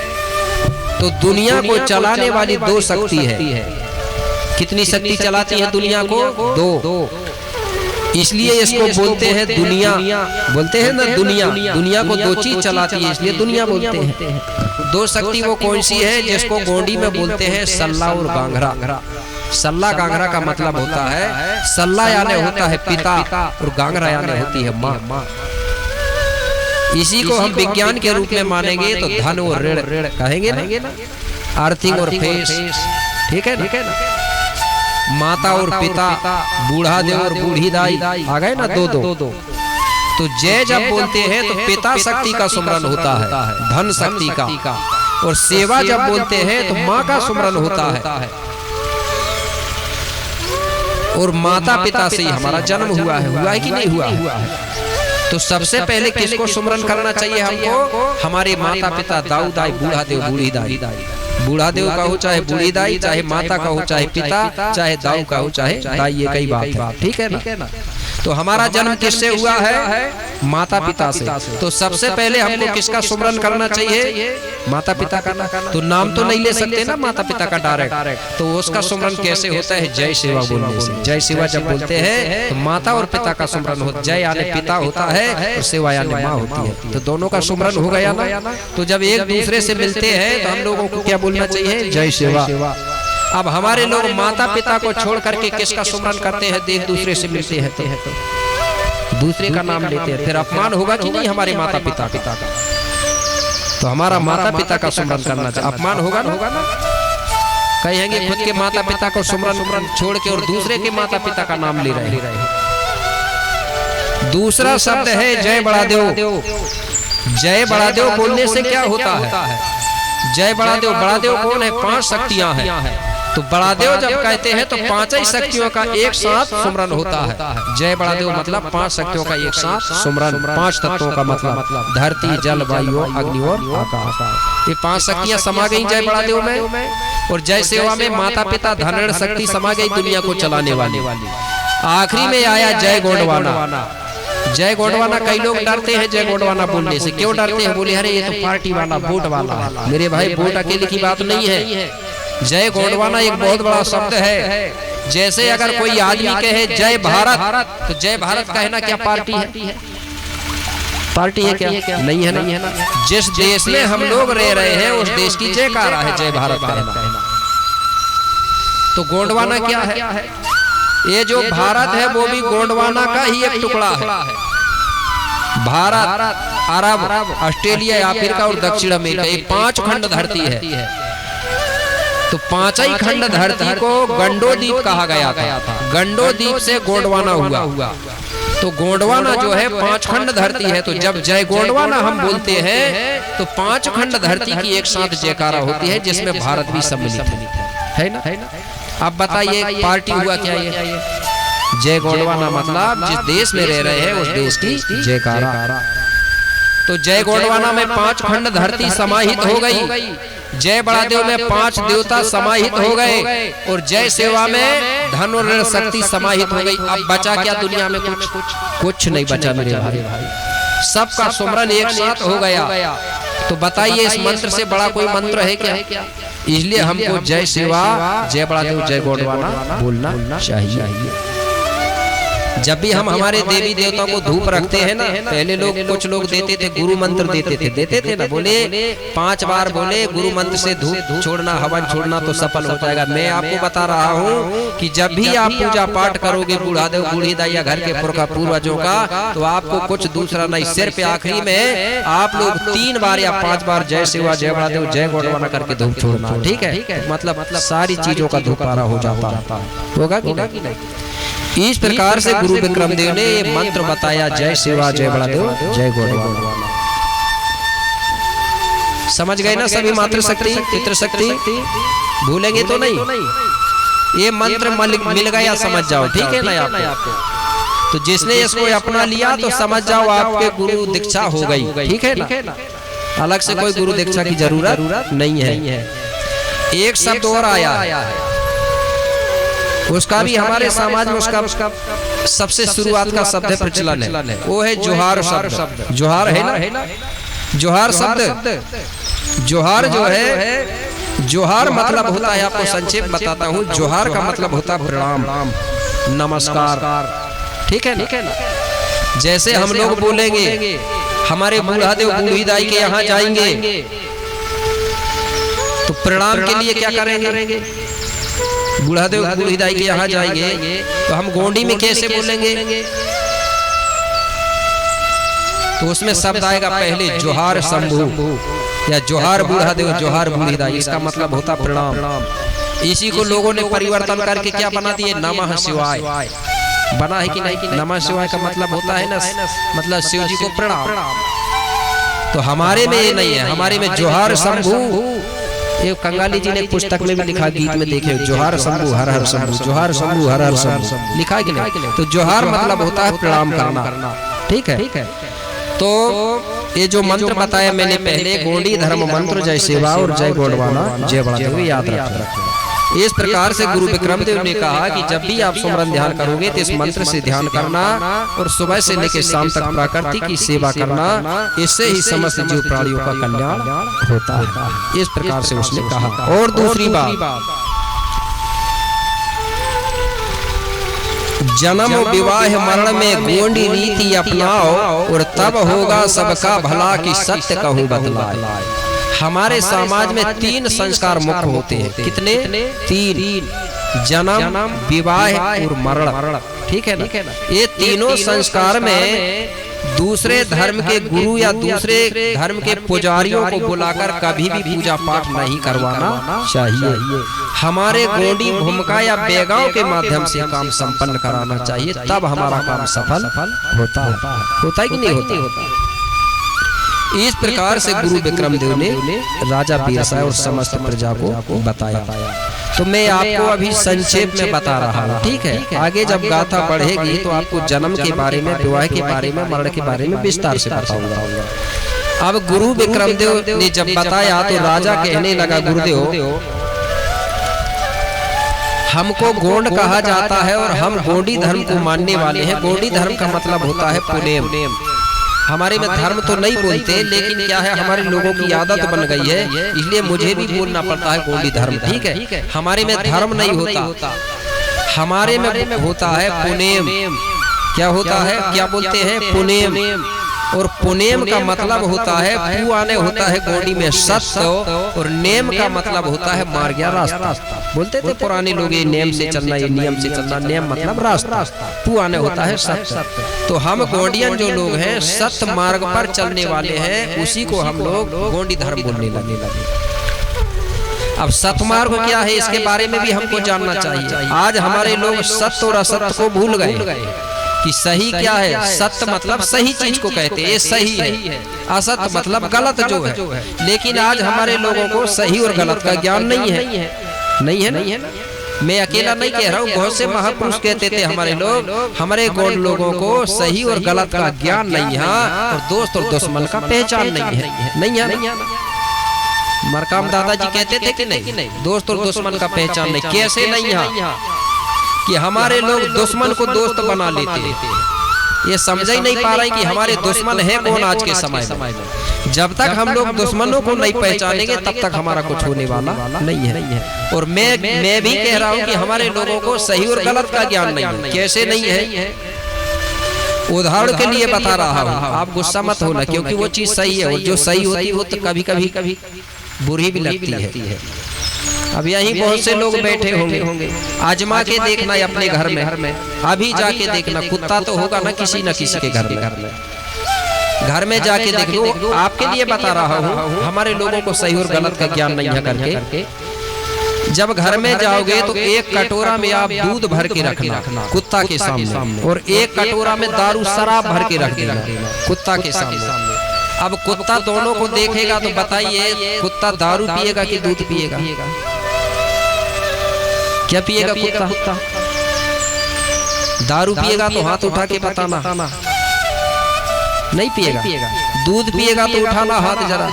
तो दुनिया को चलाने वाली दो शक्ति है। कितनी शक्ति चलाती है दुनिया को? दो। इसलिए इसको बोलते हैं दुनिया, बोलते हैं ना दुनिया। दुनिया को दो चीज चलाती है इसलिए दुनिया बोलते हैं। दो शक्ति वो कौन सी है? जिसको गोंडी में बोलते हैं सल्ला और गांगरा। सल्ला गांगरा का मतलब होता है, सल्ला यानी होता है पिता और गांगरा यानी होती है माँ। इसी को हम विज्ञान के रूप में मानेंगे तो धन और ऋण कहेंगे ना, अर्थिंग और फेस, ठीक है ना। माता और पिता, बूढ़ा देव और बूढ़ी दाई आ गए ना, दो। तो जय जब बोलते हैं तो पिता शक्ति का सुमरन होता है, धन शक्ति का। और सेवा जब बोलते हैं तो माँ का सुमरन होता है। और माता पिता से ही हमारा जन्म हुआ है कि नहीं हुआ है? तो सबसे पहले किसको सुमरन करना चाहिए हमको? हमारे माता पिता, दाऊ दाई, बूढ़ा देव, बूढ़ी दाई। बूढ़ा देव का हो चाहे बूढ़ी दाई, चाहे माता का हो चाहे पिता, चाहे दाऊ का हो चाहे दाई, ये कई बात है, ठीक है ना। तो हमारा जन्म किससे हुआ है? माता पिता से। तो सबसे पहले हमको किसका सुमरन करना चाहिए? माता पिता का। तो नाम तो नहीं ले सकते ना माता पिता का डायरेक्ट, तो उसका सुमरन कैसे होता है? जय सेवा बोलने से। जय सेवा जब बोलते हैं तो माता और पिता का सुमरन होता है। जय यानी पिता होता है और सेवा यानी माँ होती है, तो दोनों का सुमरन हो गया ना। तो जब एक दूसरे से मिलते हैं तो हम लोगों को क्या बोलना चाहिए? जय सेवा। अब हमारे लोग माता पिता को छोड़ करके किसका सुमरन करते हैं? एक दूसरे से मिलते हैं तो दूसरे का नाम लेते हैं, फिर अपमान होगा कि नहीं हमारे माता पिता का? तो हमारा माता पिता का सुमरन करना चाहिए, अपमान होगा ना। कहेंगे खुद के माता पिता को सुमरन छोड़ के और दूसरे के माता पिता का नाम ले रहे हैं। दूसरा शब्द है जय बड़ा देव। जय बड़ा देव बोलने से क्या होता है? जय बड़ा देव कौन है? पांच शक्तियां हैं। तो बड़ा देव जब कहते हैं तो पांच ही शक्तियों का एक साथ सुमरन होता है। जय बड़ा देव मतलब पांच शक्तियों का एक साथ सुमरन। पांच तत्वों का मतलब धरती, जल, वायु, अग्नि और आकाश। ये पांच शक्तियां समा गई जय बड़ा देव में। और जय सेवा में माता पिता, धन, ऋण शक्ति समा गई दुनिया को चलाने वाली। आखिरी में आया जय गोंडवाना। जय गोंडवाना कई लोग डरते हैं जय गोंडवाना बोलने से। क्यों डरते हैं? बोले अरे ये तो पार्टी वाला, वोट वाला है। मेरे भाई वोट अकेले की बात नहीं है। जय गोंडवाना एक बहुत बड़ा शब्द है। जैसे अगर कोई आदमी कहे जय भारत, तो जय भारत कहना क्या पार्टी है? पार्टी है क्या? नहीं है ना। जिस देश में हम लोग रह रहे हैं उस देश की जयकारा है जय भारत कहना। तो गोंडवाना क्या है? ये जो भारत है वो भी गोंडवाना का ही एक टुकड़ा है। भारत, अरब, ऑस्ट्रेलिया, अफ्रीका और दक्षिण अमेरिका, ये पांच खंड धरती है। तो पांच ही खंड धरती को गंडोदीप कहा गया था। गंडोदीप से गोंडवाना हुआ। तो गोंडवाना जो है पांच खंड धरती है। तो जब जय गोंडवाना हम बोलते हैं तो पांच खंड धरती की एक साथ जयकारा होती है, जिसमें भारत भी सम्मिलित है ना। अब बताइए पार्टी हुआ क्या ये? जय गोंडवाना मतलब जिस देश में रह रहे हैं उस देश की जयकारा। तो जय गोंडवाना में पांच खंड धरती समाहित हो गई। जय बड़ा देव में पांच देवता समाहित हो गए। और जय सेवा में धन और ऋण शक्ति समाहित हो गई। अब बचा क्या दुनिया में? कुछ नहीं बचा मेरे भाई। सबका सुमरन एक साथ हो गया। तो बताइए इस मंत्र से बड़ा कोई मंत्र है क्या? इसलिए हमको जय सेवा, जय बड़ा देव, जय गोंडवाना बोलना चाहिए। जब भी हम हमारे देवी देवताओं को धूप रखते हैं ना, पहले लोग कुछ लोग देते थे गुरु मंत्र देते थे ना। बोले 5 बार बोले गुरु मंत्र से धूप छोड़ना, हवन छोड़ना तो सफल हो जाएगा। मैं आपको बता रहा हूँ कि जब भी आप पूजा पाठ करोगे बूढ़ा देव, बूढ़ी दाई या घर के पुरखा पूर्वजों का, तो आपको कुछ दूसरा नहीं, सिर्फ आखिरी में आप लोग 3 बार या 5 बार जय सेवा, जय बड़ा देव, जय गोंडवाना करके धूप छोड़ना। ठीक है, मतलब सारी चीजों का धूपारा हो जाता होगा कि नहीं। इस प्रकार से गुरु विक्रम देव ने ये मंत्र बताया, जय सेवा, जय बड़ा देव, जय गोंडवाना। समझ गए ना सभी? मातृशक्ति, पितृशक्ति भूलेंगे तो नहीं। ये मंत्र मिल गया, समझ जाओ, ठीक है ना आपको? तो जिसने इसको अपना लिया तो समझ जाओ आपके गुरु दीक्षा हो गई। ठीक है ना, अलग से कोई गुरु दीक्षा की जरूरत नहीं है। एक शब्द और आया है, उसका भी हमारे समाज में उसका सबसे शुरुआत का शब्द है, प्रचलन है, वो है जोहार शब्द। जोहार है ना, जोहार शब्द, जोहार जो है, जोहार मतलब होता है, आपको संक्षेप बताता हूँ, जोहार का मतलब होता है प्रणाम, नमस्कार। ठीक है ना, जैसे हम लोग बोलेंगे हमारे बूढ़ा देव बूढ़ी दाई के यहाँ जाएंगे तो प्रणाम के लिए क्या करेंगे? बूढ़ा देव बूढ़ी दाई के यहाँ जाएंगे तो हम गोंडी में कैसे बोलेंगे? तो उसमें शब्द आएगा पहले जोहार शंभू या जोहार बूढ़ा देव, जोहार बूढ़ी दाई, इसका मतलब होता प्रणाम। इसी को लोगों ने परिवर्तन करके क्या बना दिए? नमः शिवाय बना है कि नहीं? नमः शिवाय का मतलब होता है ना, मतलब शिव जी को प्रणाम। तो हमारे में ये नहीं है, हमारे में जोहार शंभू, ये कंगाली जी ने पुस्तक में भी लिखा, गीत में देखे, जोहार शंभू हर हर शंभू, जोहार शंभू हर हर शंभू लिखा है कि नहीं? तो जोहार मतलब होता है प्रणाम करना। ठीक है, तो ये जो मंत्र बताया मैंने पहले, गोंडी धर्म मंत्र, जय सेवा और जय गोंडवाना जय बड़ा, याद रखना। इस प्रकार से गुरु विक्रम देव ने कहा कि जब भी आप सुमरन ध्यान करोगे तो इस मंत्र से ध्यान करना और सुबह से लेकर शाम तक प्रकृति की सेवा करना, इससे ही समस्त जीव प्राणियों का कल्याण होता है। इस प्रकार से उसने कहा। और दूसरी बात, जन्म विवाह मरण में गोंडी रीति अपनाओ और तब होगा सबका भला की सत्य कहूँ बतलाए। हमारे समाज में 3 संस्कार मुख्य होते हैं। कितने? 3, जन्म, विवाह और मरण। ठीक है ना, ये तीनों संस्कार में दूसरे धर्म के गुरु या दूसरे धर्म के पुजारियों को बुलाकर कभी भी पूजा पाठ नहीं करवाना चाहिए। हमारे गोंडी भूमिका या बेगांव के माध्यम से काम संपन्न कराना चाहिए, तब हमारा काम सफल होता है कि नहीं होता? इस प्रकार से गुरु विक्रम देव ने राजा बिरसा और समस्त प्रजा को बताया। तो मैं आपको अभी संक्षेप में बता रहा हूँ। ठीक है, आगे जब गाथा बढ़ेगी तो आपको जन्म के बारे में, विवाह के बारे में, मरण के बारे में विस्तार से बताऊंगा। अब गुरु विक्रम देव ने जब बताया तो राजा कहने लगा, गुरुदेव हमको गोंड कहा जाता है और हम गोंडी धर्म को मानने वाले हैं। गोंडी धर्म का मतलब होता है पुनेम। हमारे में धर्म तो नहीं बोलते, लेकिन क्या है, हमारे लोगों की आदत बन गई है, इसलिए मुझे भी बोलना पड़ता है गोंडी धर्म। ठीक है, हमारे में धर्म नहीं होता, हमारे में होता है पुनेम। क्या होता है? क्या बोलते हैं? पुनेम। और पुनेम का मतलब होता है, पू आने होता है गोंडी में सत्य, और नेम का मतलब होता है मार गया रास्ता। बोलते थे पुराने लोग, ये नेम से चलना, ये नियम से चलना। नेम मतलब रास्ता, पू आने होता है सत्य। तो हम गोंडियन जो लोग हैं सत्य मार्ग पर चलने वाले हैं, उसी को हम लोग गोंडी धर्म बोलने लगे। अब सतमार्ग क्या है, इसके बारे में भी हमको जानना चाहिए। आज हमारे लोग सत्य और असत्य को भूल गए कि सही क्या है। सत्य मतलब सही चीज को कहते हैं, ये सही है। असत्य मतलब गलत जो है। लेकिन आज हमारे लोगों को सही और गलत का ज्ञान नहीं है। मैं अकेला नहीं कह रहा हूँ, बहुत से महापुरुष कहते थे हमारे लोग, हमारे गोंड लोगों को सही और गलत का ज्ञान नहीं है, और दोस्त और दुश्मन का पहचान नहीं है। मरकाम दादाजी कहते थे कि नहीं, दोस्त और दुश्मन का पहचान नहीं। कैसे नहीं है कि हमारे लोग दुश्मन को दोस्त बना लेते, ये समझ ही नहीं पा रहे कि हमारे दुश्मन है कौन आज के समय में। जब तक हम लोग दुश्मनों को नहीं पहचानेंगे तब तक हमारा कुछ होने वाला नहीं है। और मैं भी कह रहा हूँ कि हमारे लोगों को सही और गलत का ज्ञान नहीं है। कैसे नहीं है? उदाहरण के लिए बता रहा हूँ, आप गुस्सा मत होना, क्योंकि वो चीज सही है, और जो सही होती है वो तो कभी कभी बुरी भी लगती है। अब यहीं बहुत से लोग बैठे होंगे, आजमा के देखना अपने घर में, अभी जाके देखना, कुत्ता तो होगा ना किसी न किसी के घर में जाके देख लो। आपके लिए बता रहा हूँ, हमारे लोगों को सही और गलत का ज्ञान नहीं है करके। जब घर में जाओगे तो एक कटोरा में आप दूध भर के रखना कुत्ता के सामने, और एक कटोरा में दारू शराब भर के रख देना कुत्ता के सामने। अब कुत्ता दोनों को देखेगा तो बताइए, कुत्ता दारू पिएगा कि दूध पिएगा? क्या पिएगा कुत्ता? दारू पिएगा तो हाथ उठा के बताना, नहीं पिएगा। दूध पिएगा तो उठाना हाथ जरा,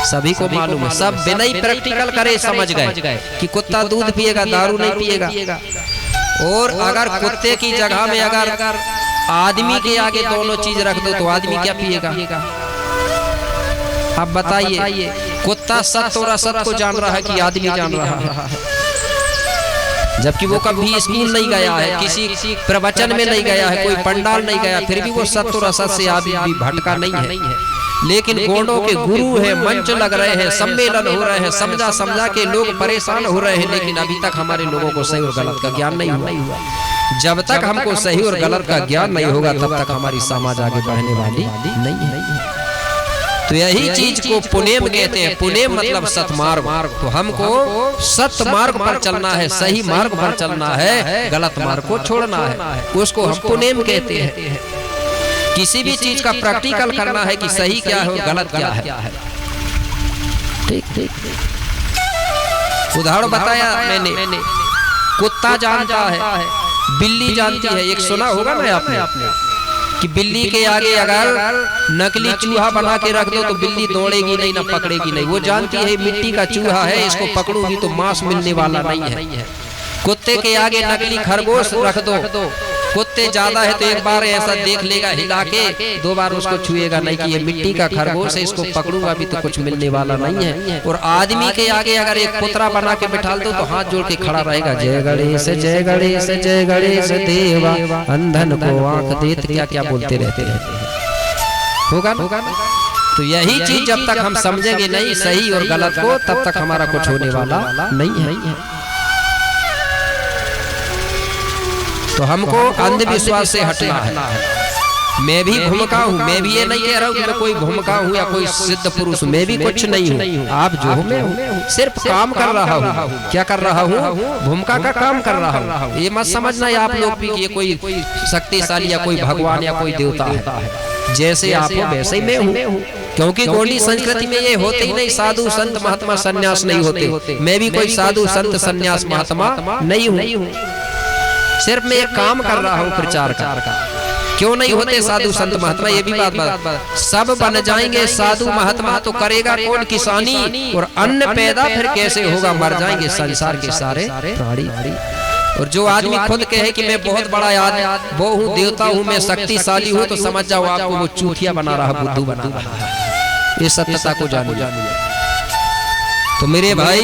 सभी को मालूम है, सब बिना ही प्रैक्टिकल करे समझ गए कि कुत्ता दूध पिएगा, दारू नहीं पिएगा। और अगर कुत्ते की जगह में अगर आदमी के आगे दोनों चीज रख दो तो आदमी क्या पिएगा? अब बताइए, कुत्ता सत्य और असत्य को जान रहा है कि आदमी जान रहा है? जबकि वो कभी स्कूल नहीं गया है, किसी प्रवचन में नहीं गया है, कोई पंडाल नहीं गया, फिर भी वो सत्य और असत्य से आदमी भटका नहीं है। लेकिन गोंडों के गुरु है, मंच लग रहे हैं, सम्मेलन हो रहे हैं, समझा के लोग परेशान हो रहे हैं, लेकिन अभी तक हमारे लोगों को सही और गलत का ज्ञान नहीं हुआ। जब तक हमको सही और गलत का ज्ञान नहीं होगा तब तक हमारी समाज आगे बढ़ने वाली नहीं है। तो यही चीज को पुनेम कहते हैं। पुनेम मतलब सतमार्ग। तो हमको सत्य मार्ग पर चलना है, सही मार्ग पर चलना है, गलत मार्ग को छोड़ना है, उसको हम पुनेम कहते हैं। किसी भी चीज का प्रैक्टिकल करना है कि सही क्या है और गलत क्या है। ठीक। उदाहरण बताया मैंने, कुत्ता जानता है, बिल्ली जानती है। एक सुना होगा ना आपने कि बिल्ली के आगे अगर नकली चूहा बना के रख दो तो बिल्ली दौड़ेगी नहीं, ना पकड़ेगी नहीं। वो जानती है मिट्टी का चूहा है, इसको पकड़ूंगी तो मांस मिलने वाला नहीं है। कुत्ते के आगे नकली खरगोश रख दो, कुत्ते ज्यादा है तो एक बार ऐसा देख लेगा हिला के, 2 बार उसको छुएगा नहीं कि ये मिट्टी का खरगोश है, इसको पकड़ूंगा भी तो कुछ मिलने वाला नहीं है। और आदमी के आगे अगर एक पुतरा बना के बिठा दो तो हाथ जोड़ के खड़ा रहेगा, जय गणेश जय गणेश जय गणेश देवा, अंधन को आंख देत, क्या क्या बोलते रहते हैं। होगा ना? तो यही चीज जब तक हम समझेंगे नहीं सही और गलत को, तब तक हमारा कुछ होने वाला नहीं है। तो हमको अंधविश्वास से हटना है। मैं भी भूमिका हूँ, मैं भी ये नहीं कह रहा हूँ कि मैं कोई भूमिका हूँ या कोई सिद्ध पुरुष, मैं भी कुछ नहीं हूँ। आप जो हो मैं हूँ, सिर्फ काम कर रहा हूँ। क्या कर रहा हूँ? भूमिका का काम कर रहा हूँ। ये मत समझना आप लोग भी कि ये कोई शक्तिशाली या कोई भगवान या कोई देवता है। जैसे आप हो वैसे ही मैं हूँ, क्योंकि गोंडी संस्कृति में ये होते ही नहीं, साधु संत महात्मा सन्यास नहीं होते। मैं भी कोई साधु संत सन्यास महात्मा नहीं हूँ, सिर्फ मैं एक काम कर रहा हूँ प्रचार का। क्यों नहीं होते साधु संत महात्मा? ये भी बात सब बन जाएंगे साधु महात्मा तो करेगा कौन किसानी, और अन्न पैदा फिर कैसे होगा? मर जाएंगे संसार के सारे प्राणी। और जो आदमी खुद कहे कि मैं बहुत बड़ा वो हूँ, देवता हूँ, मैं शक्तिशाली हूँ, तो समझ जाओ आपको वो चूतिया बना रहा, बुद्धू बना रहा। ये सत्यता को जानिए। तो मेरे भाई,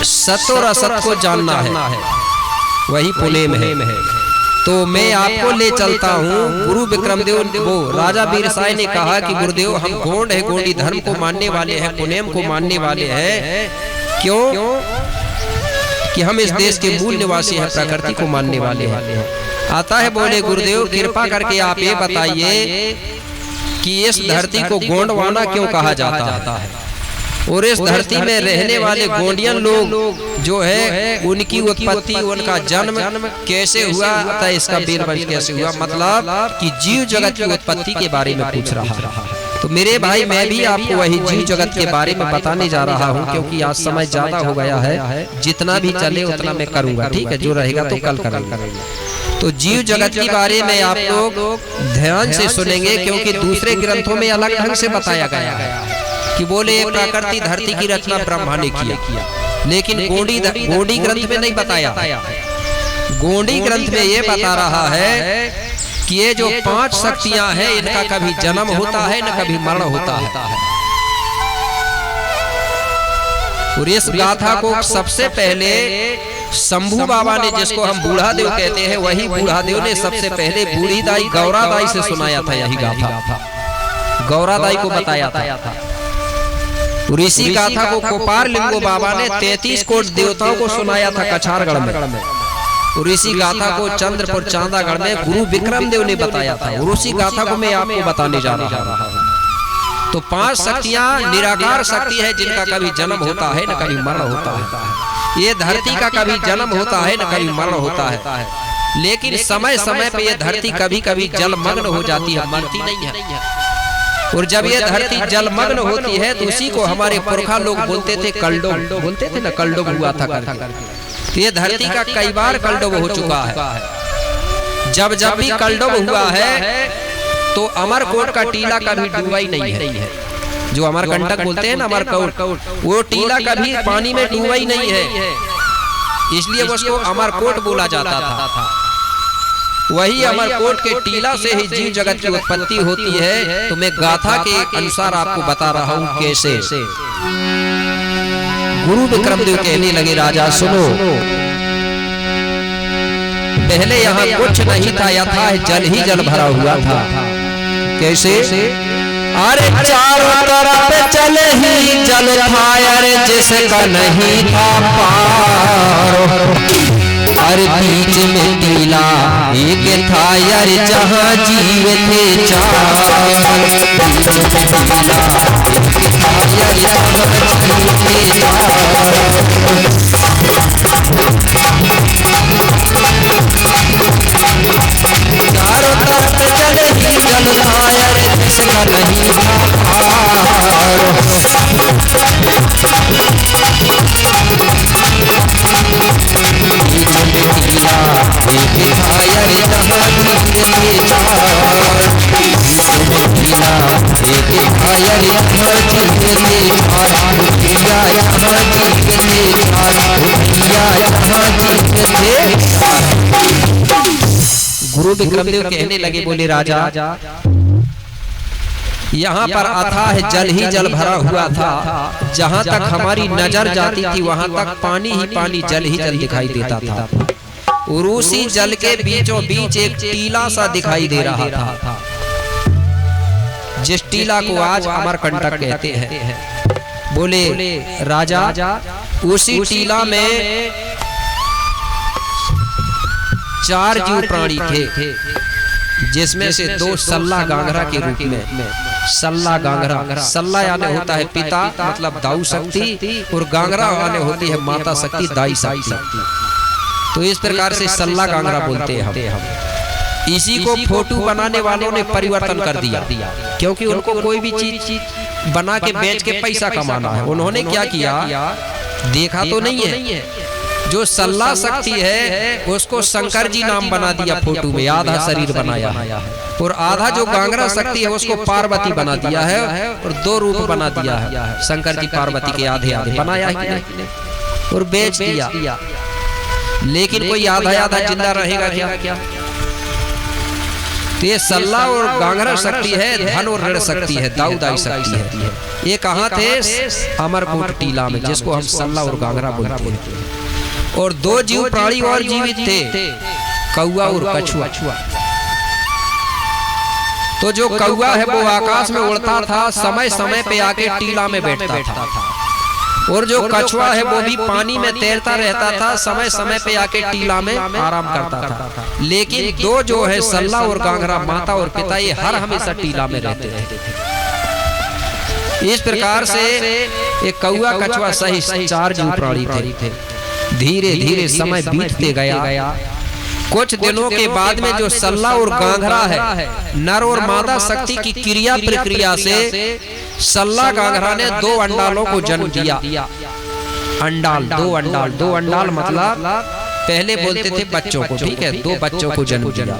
सत्य और असत्य को जानना है, वही पुनेम है। तो मैं आपको ले चलता हूँ गुरु विक्रमदेव, वो राजा वीरसाय ने कहा कि गुरुदेव हम गोंड है, गोंडी धर्म को मानने वाले हैं, पुनेम को मानने वाले हैं। क्यों? कि हम इस देश के मूल निवासी हैं, प्रकृति को मानने वाले हैं। आता है, बोले गुरुदेव कृपा करके आप ये बताइए कि इस धरती को गोंडवाना क्यों कहा जाता है, और इस धरती में रहने वाले गोंडियन लोग जो है उनकी उत्पत्ति, उनका जन्म कैसे हुआ, था इसका बेरवज कैसे हुआ, मतलब कि जीव जगत की उत्पत्ति के बारे में पूछ रहा है। तो मेरे भाई मैं भी आपको वही जीव जगत के बारे में बताने जा रहा हूँ, क्योंकि आज समय ज्यादा हो गया है, जितना भी चले उतना मैं करूँगा, ठीक है? जो रहेगा तो कल करेंगे। तो जीव जगत के बारे में आप लोग ध्यान से सुनेंगे, क्योंकि दूसरे ग्रंथों में अलग ढंग से बताया गया है कि बोले प्रकृति धरती की रचना ब्रह्मा ने किया, लेकिन गोंडी ग्रंथ में नहीं बताया। गोंडी ग्रंथ में ये बता रहा है कि ये जो 5 शक्तियां हैं, इनका कभी जन्म होता है न कभी मरण होता है। और इस गाथा को सबसे पहले शंभू बाबा ने, जिसको हम बूढ़ा देव कहते हैं, वही बूढ़ा देव ने सबसे पहले बूढ़ी दाई गौरा दाई से सुनाया था। यही गाथा गौरा दाई को बताया था। और इसी गाथा को कोपार लिंगो बाबा ने 33 कोट देवताओं को सुनाया था कछारगढ़ में। और इसी गाथा को चंद्रपुर चांदागढ़ में गुरु विक्रमदेव ने बताया था। और उसी गाथा को मैं आपको बताने जा रहा हूँ। तो 5 शक्तियां निराकार शक्ति है, जिनका कभी जन्म होता है न कभी मरण होता है। ये धरती का कभी जन्म होता है न कभी मरण होता है, लेकिन समय समय पे ये धरती कभी कभी जलमग्न हो जाती है, मरती नहीं है। और जब ये धरती जलमग्न होती है तो उसी को हमारे पुरखा लोग बोलते थे कलडोग, बोलते थे ना, कलडोग हुआ था करके। ये धरती का कई बार कलडुब हो चुका है। जब जब भी कलडुब हुआ है तो अमरकोट का टीला कभी डूबा ही नहीं है। जो अमरकंटक बोलते हैं ना अमरकोट, वो टीला कभी पानी में डूबा ही नहीं है, इसलिए उसको अमरकोट बोला जाता था। वही अमरकोट के टीला से ही जीव जगत की उत्पत्ति होती है। तो मैं गाथा के अनुसार आपको बता रहा हूँ कैसे। गुरु विक्रमदेव कहने लगे, राजा सुनो, पहले यहाँ कुछ नहीं था, यथा जल ही जल भरा हुआ था। कैसे? अरे चारों तरफ जल ही जल था, अरे जिसका नहीं था पार। अरे बीच में टीला एक था, अरे जहाँ जीव थे चार। बीच में टीला एक था, अरे जहाँ जीव थे चारों तरफ जल ही जल था, अरे जिसका नहीं था पार। बीच में टीला एक था, अरे जहाँ जीव थे चार। बीच में टीला एक था, अरे जहाँ जीव थे चार। भैया जहाँ जीव थे चार, भैया जहाँ जीव थे चार। गुरु विक्रमदेव कहने लगे, बोले राजा यहाँ पर अथाह जल ही जल भरा हुआ था। जहाँ तक हमारी नजर जाती थी वहां तक पानी ही पानी, जल ही जल दिखाई देता था। उरूसी जल के बीचों बीच एक टीला सा दिखाई दे रहा था, जिस टीला को आज अमरकंटक कहते हैं। बोले राजा उसी टीला में चार जीव प्राणी थे, जिसमें से दो सल्ला गांगरा के रूप में। सल्ला गांगरा, सल्ला यानी होता है पिता मतलब दाऊ शक्ति, और गांगरा यानी होती है माता शक्ति, दाई शक्ति। तो इस प्रकार से सल्ला गांगरा बोलते हैं हम। इसी को फोटो बनाने वालों ने परिवर्तन कर दिया, क्योंकि उनको कोई भी चीज बना के बेच के पैसा कमाना है। उन्होंने क्या किया, देखा तो नहीं है, जो सल्ला शक्ति है उसको शंकर जी नाम बना दिया फोटो में, आधा शरीर बनाया है। और आधा जो गांगरा शक्ति है उसको पार्वती बना दिया है, और दो रूप बना दिया है। शंकर जी पार्वती के आधे आधे बनाया है और बेच दिया। लेकिन कोई आधा आधा जिंदा रहेगा क्या? तो ये सल्ला और गांगरा शक्ति है, धन और ऋण शक्ति है, दाऊदाई शक्ति है। ये कहाँ थे? अमरकोट टीला में, जिसको हम सल्ला और गांगरा बोलते हैं। और दो जीव प्राणी और जीवित थे, कौआ और कछुआ। तो जो कौआ है वो आकाश में उड़ता था, समय समय पे आके टीला में बैठता था। और जो कछुआ है वो भी पानी में तैरता रहता था, समय समय पे आके टीला में आराम करता था। लेकिन दो जो है सल्ला और गांगरा, माता और पिता, ये हर हमेशा टीला में रहते थे। इस प्रकार से एक कौआ कछुआ सही चार जीव प्राणी थे। धीरे धीरे समय बीतते गया। कुछ दिनों के बाद में जो सल्ला और गांगरा है, नर और मादा शक्ति की क्रिया प्रक्रिया से सल्ला गांगरा ने दो अंडालों को जन्म दिया। अंडाल, दो अंडाल मतलब पहले बोलते थे बच्चों को, ठीक है, दो बच्चों को जन्म दिया,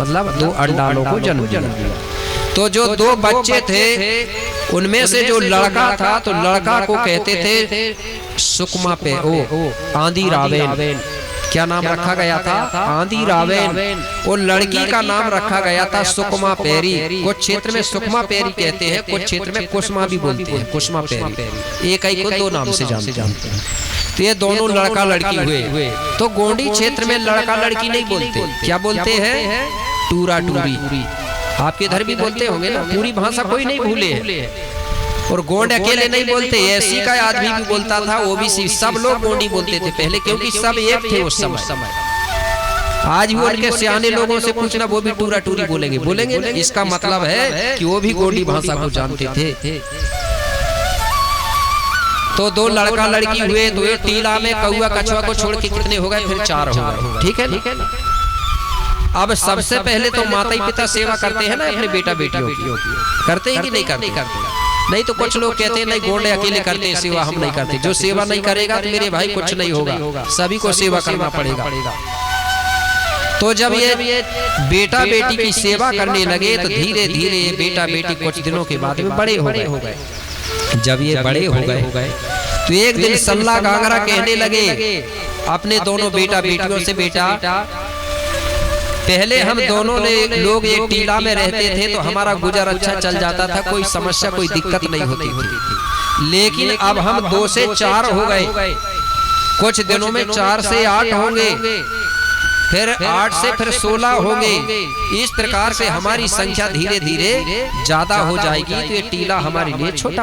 मतलब दो अंडालों को जन्म दिया। तो जो दो बच्चे थे उनमें से जो लड़का था, तो लड़का को कहते थे सुकमा पे आंधी रावेन। क्या नाम रखा गया था? आंधी रावेन। और लड़की का नाम रखा गया था सुकमा पेरी। कुछ क्षेत्र में सुकमा पेरी कहते हैं, कुछ क्षेत्र में कुसमा भी बोलते हैं, कुसमा पेरी। एक को दो नाम से जानते हैं। तो ये दोनों लड़का लड़की हुए। तो गोंडी क्षेत्र में लड़का लड़की नहीं बोलते, क्या बोलते हैं? टूरा टूरी। आपके इधर भी बोलते होंगे ना, पूरी भाषा कोई नहीं भूले। और गोंड अकेले नहीं बोलते, ऐसी का आदमी भी बोलता था, ओबीसी, सब लोग गोंडी बोलते थे पहले, क्योंकि सब एक थे उस समय। आज भी उनके सियाने लोगों से पूछना, वो भी टूरा टूरी बोलेंगे। इसका मतलब है कि वो भी गोंडी भाषा को जानते थे। तो दो लड़का लड़की हुए, तो ये टीला में कौआ कछुआ को छोड़ के कितने हो गए? फिर चार हो गए, ठीक है। अब सबसे पहले तो माता पिता सेवा करते हैं ना अपने बेटा बेटियों की, करते हैं कि नहीं करते? नहीं तो कुछ लोग कहते हैं नहीं गोंडे अकेले करते हैं सेवा, हम नहीं करते। जो सेवा नहीं करेगा तो मेरे भाई कुछ नहीं होगा, सभी को सेवा करना पड़ेगा। तो जब ये बेटा बेटी की सेवा करने लगे तो धीरे धीरे ये बेटा बेटी कुछ दिनों के बाद में बड़े हो गए। जब ये बड़े हो गए तो एक दिन सल्ला गांगरा कहने लगे अपने दोनों बेटा बेटियों से, बेटा पहले हम दोनों लोग एक टीला में रहते थे तो हमारा गुजर अच्छा चल जाता था, कोई समस्या कोई दिक्कत नहीं होती थी। लेकिन अब हम 2 से 4 हो गए, कुछ दिनों में 4 से 8 होंगे, फिर 8 से फिर 16 होंगे। इस प्रकार से हमारी संख्या धीरे धीरे ज्यादा हो जाएगी तो ये टीला हमारे लिए छोटा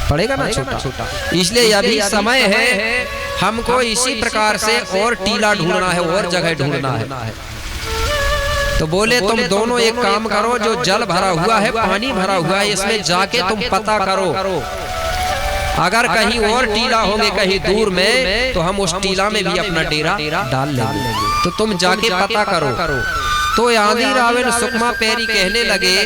पड़ेगा ना छोटा। इसलिए अभी समय है हमको इसी प्रकार से और टीला ढूंढना है और जगह ढूंढना है। तो बोले तुम दोनों एक काम करो, जो जल भरा हुआ है पानी भरा हुआ है इसमें जाके तुम पता करो, अगर कहीं और टीला होंगे कहीं दूर में तो हम उस टीला में भी अपना डेरा डाल लेंगे, तो तुम जाके पता करो। तो आंधी रावण सुकमा पैरी कहने लगे,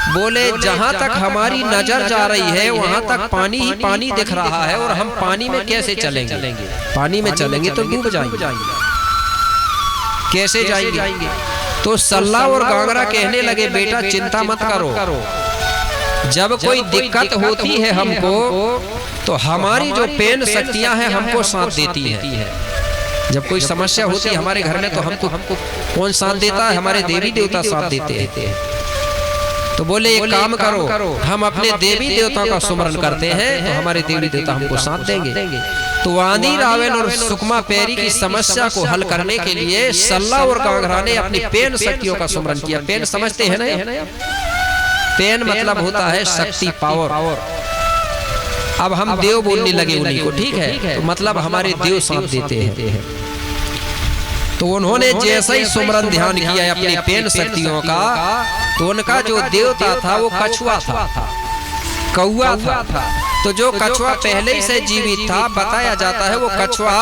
बोले जहां तक हमारी नजर जा रही है वहां तक पानी ही पानी दिख रहा है और हम पानी में कैसे चलेंगे? पानी में चलेंगे तो डूब जाएंगे, कैसे जाएंगे? तो सल्ला और गांगरा कहने लगे बेटा चिंता मत करो, जब कोई दिक्कत होती है हमको तो हमारी जो पेन शक्तियां हैं हमको साथ देती है। जब कोई समस्या होती है हमारे घर में तो हमको कौन साथ देता है? हमारे देवी देवता साथ देते हैं। तो बोले एक काम करो, हम अपने देवी देवता का सुमरन करते हैं तो हमारे देवी देवता हमको साथ देंगे। तो आंधी रावण और सुकमा पैरी की समस्या को हल करने के लिए सल्ला और गांगरा ने अपनी पेन शक्तियों का सुमरन किया। पेन समझते हैं ना? पेन मतलब होता है शक्ति, पावर। अब हम देव बोलने लगे उन्हीं को, ठीक है? तो मतलब हमारे देव साथ देते हैं। तो उन्होंने जैसे ही सुमरन ध्यान किया अपनी पेन शक्तियों का तो उनका जो देवता था वो कछुआ था, कौआ था। तो जो कछुआ पहले ही से जीवित था, बताया जाता है वो कछुआ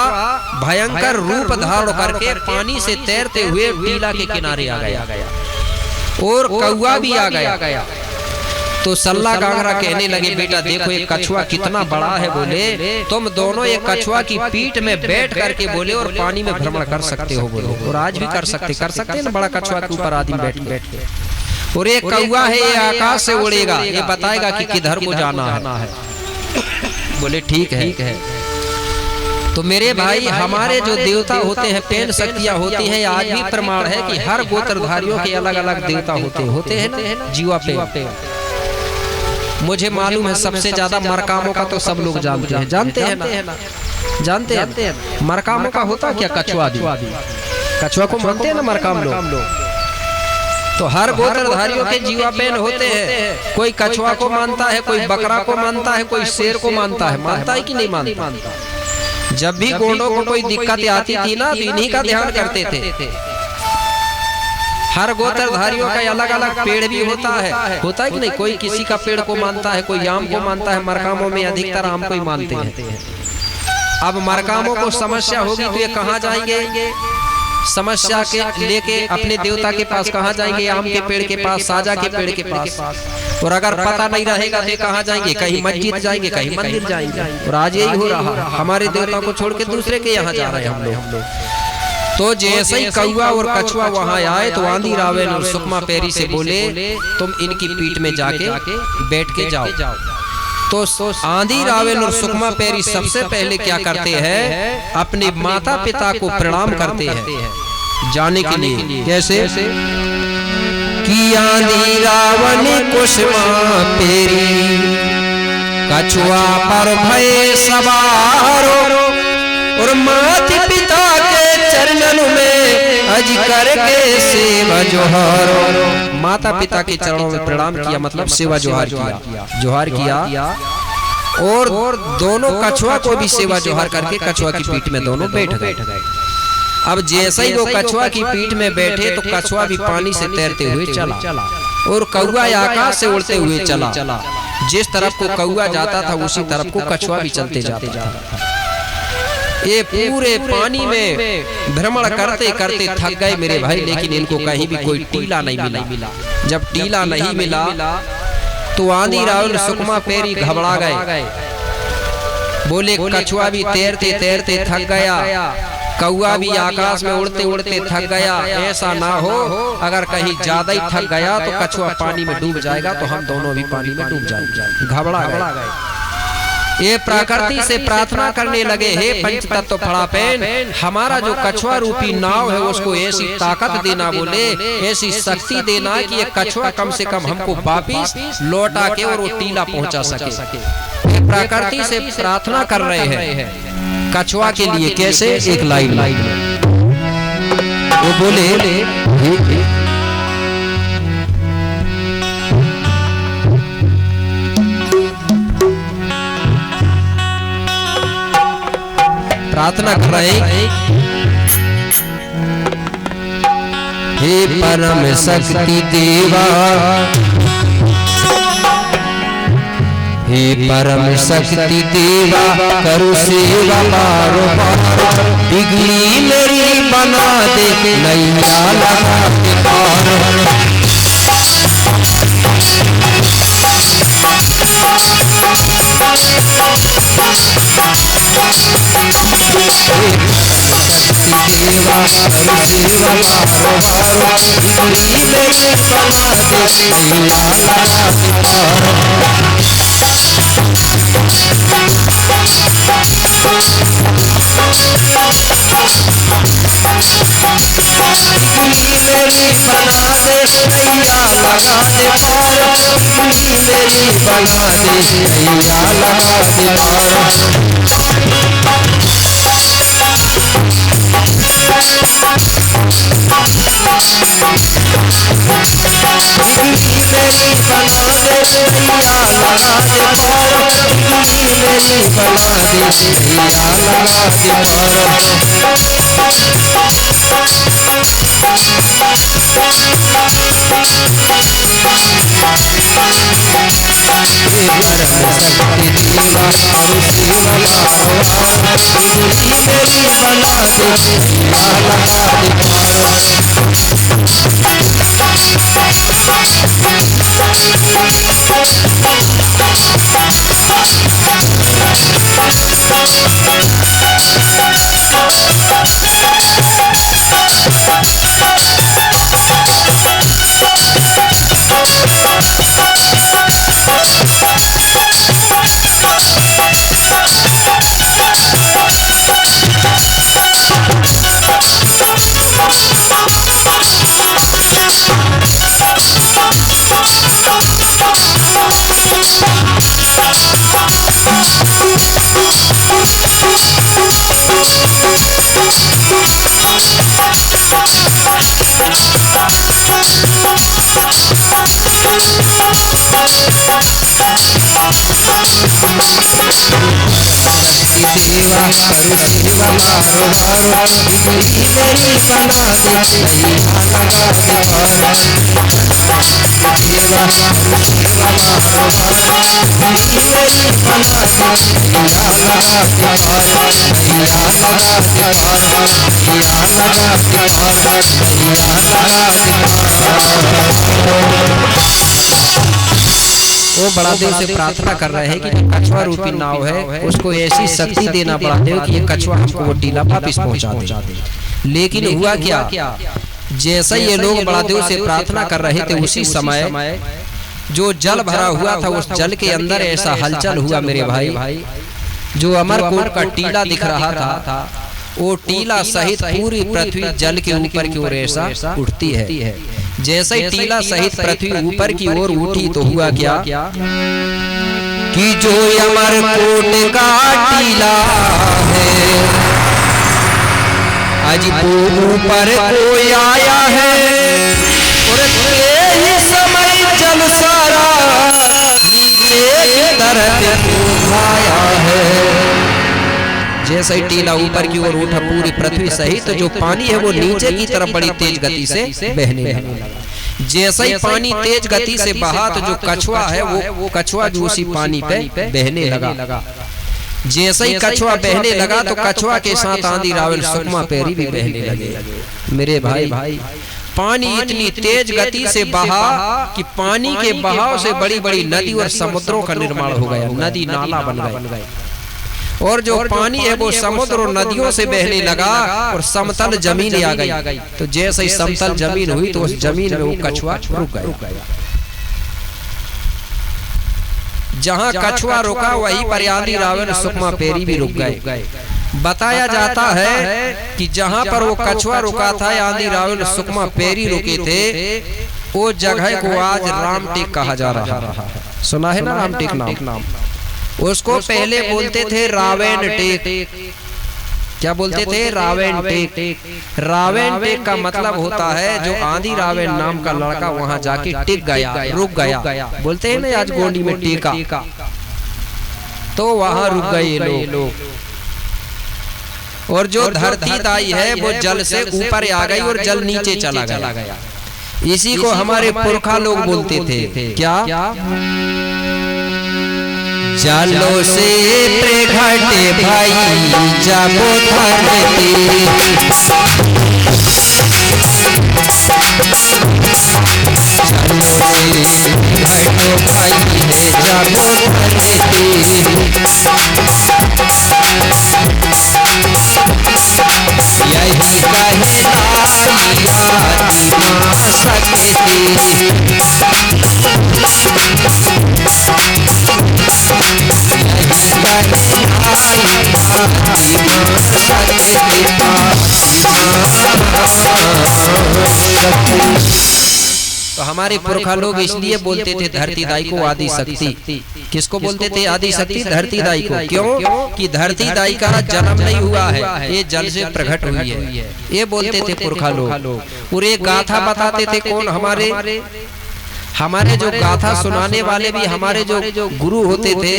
भयंकर रूप धारण करके पानी से तैरते हुए टीला के किनारे आ गया और कौआ भी आ गया। तो सल्ला गांगरा कहने लगे बेटा देखो एक कछुआ कितना बड़ा है, बोले तुम दोनों एक कछुआ की पीठ में बैठ करके बोले और पानी में भ्रमण कर सकते हो, बोले और आज भी कर सकते हैं ना, बड़ा कछुआ के ऊपर आदमी बैठ के। और एक कौआ है ये आकाश से उड़ेगा, ये बताएगा कि किधर को जाना है। बोले ठीक है। तो मेरे भाई हमारे जो देवता होते हैं पेन शक्तियां होती हैं, आज भी प्रमाण है कि हर गोत्रधारियों के अलग अलग देवता होते हैं ना। जीवा पे मुझे मालूम है सबसे ज्यादा मरकामों का तो सब लोग जानते हैं ना, जानते हैं मरकामों का होता क्या? कछुआ कछुआ को मानते हैं ना मरकाम लोग। तो हर गोत्रधारियों के जीवा पेन होते हैं, कोई कछुआ को मानता है, कोई बकरा को मानता है, कोई शेर को मानता है कि नहीं मानता? जब भी गोंडों को कोई दिक्कत आती थी ना तो इन्हीं का ध्यान करते थे। हर गोत्रधारियों का अलग अलग पेड़ भी होता है कि नहीं? कोई किसी का पेड़ को मानता है, कोई आम को मानता है। मरकामों में अधिकतर आम को ही मानते हैं। अब मरकामों को समस्या होगी तो ये कहाँ जाएंगे? समस्या के लेके अपने देवता के पास कहाँ जाएंगे? आम के पेड़ के पास, साजा के पेड़ के पास। और अगर पता नहीं रहेगा तो कहाँ जाएंगे? कहीं मस्जिद जाएंगे, कहीं मंदिर जाएंगे। और आज यही हो रहा, हमारे देवता को छोड़ के दूसरे के यहाँ जा रहे हैं हम लोग। तो जैसे ही कौआ और कछुआ वहां आए तो आंधी रावण और सुकमा पैरी से बोले तुम इनकी पीठ में जाके बैठ के जाओ। तो आंधी रावण और सुकमा पैरी सबसे पहले क्या करते हैं? अपने माता पिता को प्रणाम करते हैं जाने के लिए। कैसे कि आंधी रावण कुसुमा पैरी कछुआ पर भय सवार और माता पिता के चरणन में अज करके सेवा जोहारो। माता पिता के चरणों में प्रणाम किया मतलब सेवा जोहार किया और दोनों कछुआ को भी सेवा जोहार करके कछुआ की पीठ में दोनों बैठ गए। अब जैसे ही वो कछुआ की पीठ में बैठे तो कछुआ भी पानी से तैरते हुए चला और कौआ आकाश से उड़ते हुए चला। जिस तरफ को कौआ जाता था उसी तरफ को कछुआ भी चलते जाता था। ये पूरे पानी में भ्रमण करते करते थक गए मेरे भाई, लेकिन इनको कहीं भी कोई टीला नहीं मिला। जब टीला नहीं मिला तो आंधी राहुल सुकमा पेरी घबरा गए, बोले कछुआ भी तैरते तैरते थक गया, कौआ भी आकाश में उड़ते उड़ते थक गया। ऐसा ना हो अगर कहीं ज्यादा ही थक गया तो कछुआ पानी में डूब जाएगा, तो हम दोनों भी पानी में डूब जाएंगे। घबरा गए। ये प्रकृति से प्रार्थना करने लगे, हे पंच तत्व फड़ापेन, हमारा जो कछुआ रूपी नाव है उसको ऐसी ताकत देना, बोले ऐसी शक्ति देना कि ये कछुआ कम से कम हमको वापिस लौटा के और वो टीला पहुंचा सके। प्रकृति से प्रार्थना कर रहे हैं कछुआ के लिए। कैसे? एक लाइन वो बोले, प्रार्थना कर रहे, हे परम शक्ति देवा, हे परम शक्ति देवा, करो सेवा पारो पार, बिगड़ी मेरी बना दे नैया लगा के पार। देवा करो सेवा पारो पार, बिगड़ी मेरी बना दे नैया लगा के पार। मेरी बना दे नैया लगा दे पार, मेरी बना दे नैया लगा दे पार। मेरी बना दे नैया लगा दे पार, मेरी बना दे नैया लगा दे पार। शक्ति देवा करो सेवा पारो पार, मेरी बना दे नैया लगा दे पार। देवा करो सेवा पारो पार, बिगड़ी मेरी बना दे नैया लगा दे पार। देवा करो सेवा पारो पार, बिगड़ी मेरी बना दे नैया लगा दे पार, नैया लगा दे पार, नैया लगा दे पार, नैया लगा दे पार। वो बड़ा देव से प्रार्थना कर रहे हैं कि जो कछुआ रूपी नाव है उसको ऐसी शक्ति देना बड़ा देव कि ये कछुआ हमको वो टीला वापिस पहुंचा दे। लेकिन हुआ क्या, जैसे ये लोग बड़ा देव से प्रार्थना कर रहे थे उसी समय जो जल भरा हुआ था उस जल के अंदर ऐसा हलचल हुआ मेरे भाई, जो अमरकोट का टीला दिख रहा था वो टीला सहित पूरी पृथ्वी जल के ऊपर की ओर ऐसा उठती है। जैसे ही टीला सहित पृथ्वी ऊपर की ओर उठी तो हुआ क्या कि जो अमरकोट का टीला है आज वो ऊपर कोई आया है, और यही समय जल सारा नीचे की तरफ आया है। जैसे ही टीला ऊपर की ओर उठा पूरी पृथ्वी सहित जो पानी है वो नीचे की तरफ बड़ी तेज गति से बहने लगा। जैसे ही पानी तेज गति से बहा तो जो कछुआ है वो कछुआ भी उसी पानी पे बहने लगा। जैसे ही कछुआ बहने लगा तो कछुआ के साथ आंधी रावल सुकमा पेरी भी बहने लगे। मेरे भाई पानी इतनी तेज गति से बहा कि पानी के बहाव से बड़ी बड़ी नदी और समुद्रों का निर्माण हो गया, नदी नाला बन गए। और जो पानी है वो समुद्र और नदियों से बहने लगा और समतल जमीन आ गई। तो जैसे ही समतल जमीन हुई तो उस जमीन में वो कछुआ रुक गया। जहां कछुआ रुका वहीं पर आंधी रावण सुकमा पेरी भी रुक गए। बताया जाता है कि जहां पर वो कछुआ रुका था, आंधी रावण सुकमा पेरी रुके थे, वो जगह को आज रामटेक कहा जा रहा है। सुना है ना रामटेक नाम? उसको पहले बोलते थे रावण टेक। क्या बोलते थे? रावण टेक। रावण टेक का मतलब होता है जो आंधी रावण नाम का लड़का वहां जाके टिक गया, रुक गया। बोलते हैं ना आज गोंडी में टेका, तो वहां रुक गए लोग। और जो धरती दाई है वो जल से ऊपर आ गई और जल नीचे चला गया। इसी को हमारे पुरखा लोग बोलते थे। क्या? जलों से प्रगटे भाई जाबो धरती, जलों से प्रगटो भाई है जाबो धरती। यही कहे तो हमारे पुरखा लोग इसलिए बोलते थे धरती दाई को आदि शक्ति। किसको बोलते थे आदि शक्ति? धरती दाई को। क्यों? कि धरती दाई का जन्म नहीं हुआ है, ये जल से प्रकट हुई है, ये बोलते थे पुरखा लोग। और एक गाथा बताते थे। कौन? हमारे जो गाथा सुनाने वाले भी हमारे जो गुरु होते थे,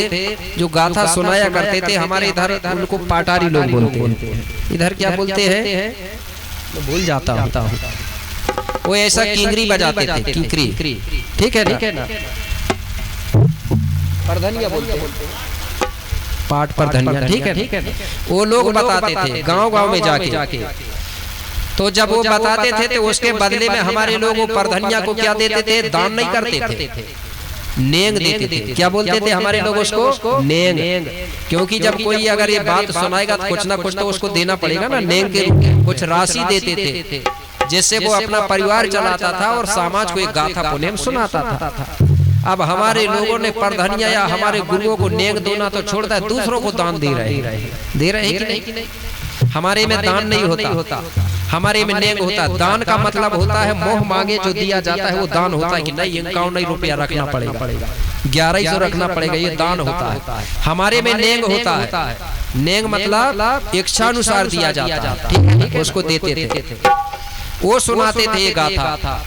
जो गाथा सुनाया करते थे, हमारे इधर उनको पाटारी लोग बोलते हैं। इधर क्या बोलते हैं? भूल जाता हूँ। वो ऐसा किंगरी बजाते थे, किंकरी। ठीक है ना? परधनिया बोलते हैं, पाट परधनिया। ठीक है। वो लोग बताते थे गांव में जाके। तो जब वो बताते थे तो उसके बदले में हमारे लोग वो परधनिया को क्या देते थे? दान नहीं करते थे, नेंग देते थे। क्या बोलते थे हमारे लोग उसको? नेंग। क्योंकि जब कोई अगर ये बात सुनाएगा तो कुछ ना कुछ तो उसको देना पड़ेगा ना। नेंग के कुछ राशि देते थे, जिससे वो अपना परिवार चलाता था और समाज को एक गाथा पुनेम सुनाता था। अब हमारे लोगों ने परधनिया या हमारे गुरुओं को नेंग देना तो छोड़ता है, दूसरों को दान दे रहे हैं कि नहीं? हमारे में दान नहीं होता, हमारे में नेंग होता है। दान का मतलब होता है मोह मांगे जो दिया जाता है वो दान होता है कि नहीं 51 रुपया रखना पड़ेगा, 1100 रखना पड़ेगा, ये दान होता है। हमारे में नेंग होता है। नेंग मतलब इच्छानुसार दिया जाता है। ठीक है, उसको देते थे। वो सुनाते थे ये गाथा।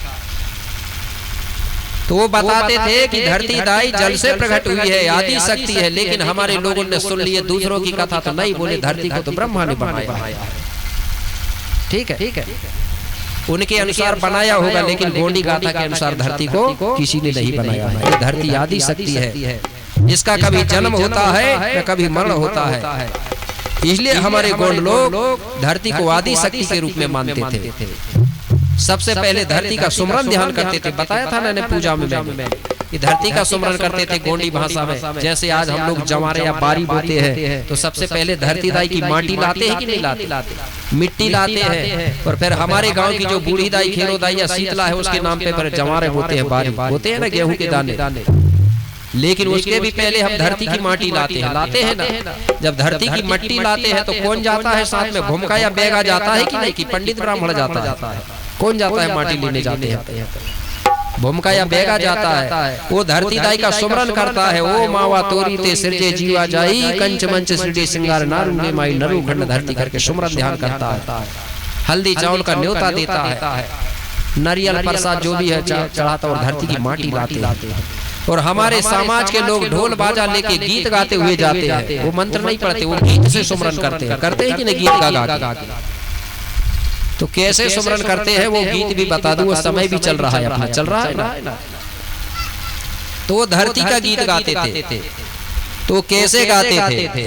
तो वो बताते थे कि धरती दाई जल से प्रकट हुई है, आदि शक्ति है। लेकिन हमारे लोगों ने सुन लिए दूसरों की कथा, तो नहीं बोले धरती को तो ब्रह्मा ने बनाया। ठीक है, उनके अनुसार बनाया होगा, लेकिन गोंडी गाथा के अनुसार धरती को किसी ने नहीं बनाया है। ये धरती आदि शक्ति है, इसका कभी जन्म होता है या कभी मरण होता है। इसलिए हमारे गोंड लोग धरती को आदि शक्ति के रूप में मानते थे। सबसे पहले धरती का सुमरन ध्यान करते थे। बताया था मैंने पूजा में कि धरती का सुमरन करते थे गोंडी भाषा में। जैसे आज हम लोग जवारे या बारी बोते हैं तो सबसे पहले धरती दाई की माटी लाते हैं कि नहीं लाते? मिट्टी लाते हैं। और फिर हमारे गांव की जो बूढ़ी दाई, खेरो दाई या शीतला है, उसके नाम पे जवारे बोते हैं, बारी बोते हैं ना, गेहूं के दाने। लेकिन उसके भी पहले हम धरती की माटी लाते हैं ना। जब धरती की मिट्टी लाते हैं तो कौन जाता है साथ में? भूमका या बेगा जाता है कि नहीं? कि पंडित ब्राह्मण जाता है? कौन जाता है माटी लेने जाते हैं? भूमका या बेगा जाता है। वो धरती दाई का सुमरन करता है। ओ मावा तोरी ते सिरजे जीवा जाई, कंच मंच सिरजे सिंगार नारुंगे माई नरु खंड धरती करके सुमरन ध्यान करता है। हल्दी चावल का न्योता देता है, नारियल प्रसाद जो भी है चढ़ाता, और धरती की माटी लाते हैं। और हमारे समाज के लोग ढोल बाजा लेके गीत गाते हुए जाते हैं। वो मंत्र नहीं पढ़ते, वो गीत से सुमरन करते हैं कि नहीं? गीत गा के। तो कैसे सुमरन करते हैं वो गीत भी बता दूं, वो समय भी चल रहा है, अपना चल रहा है ना। तो वो धरती का गीत गाते थे। तो कैसे गाते थे?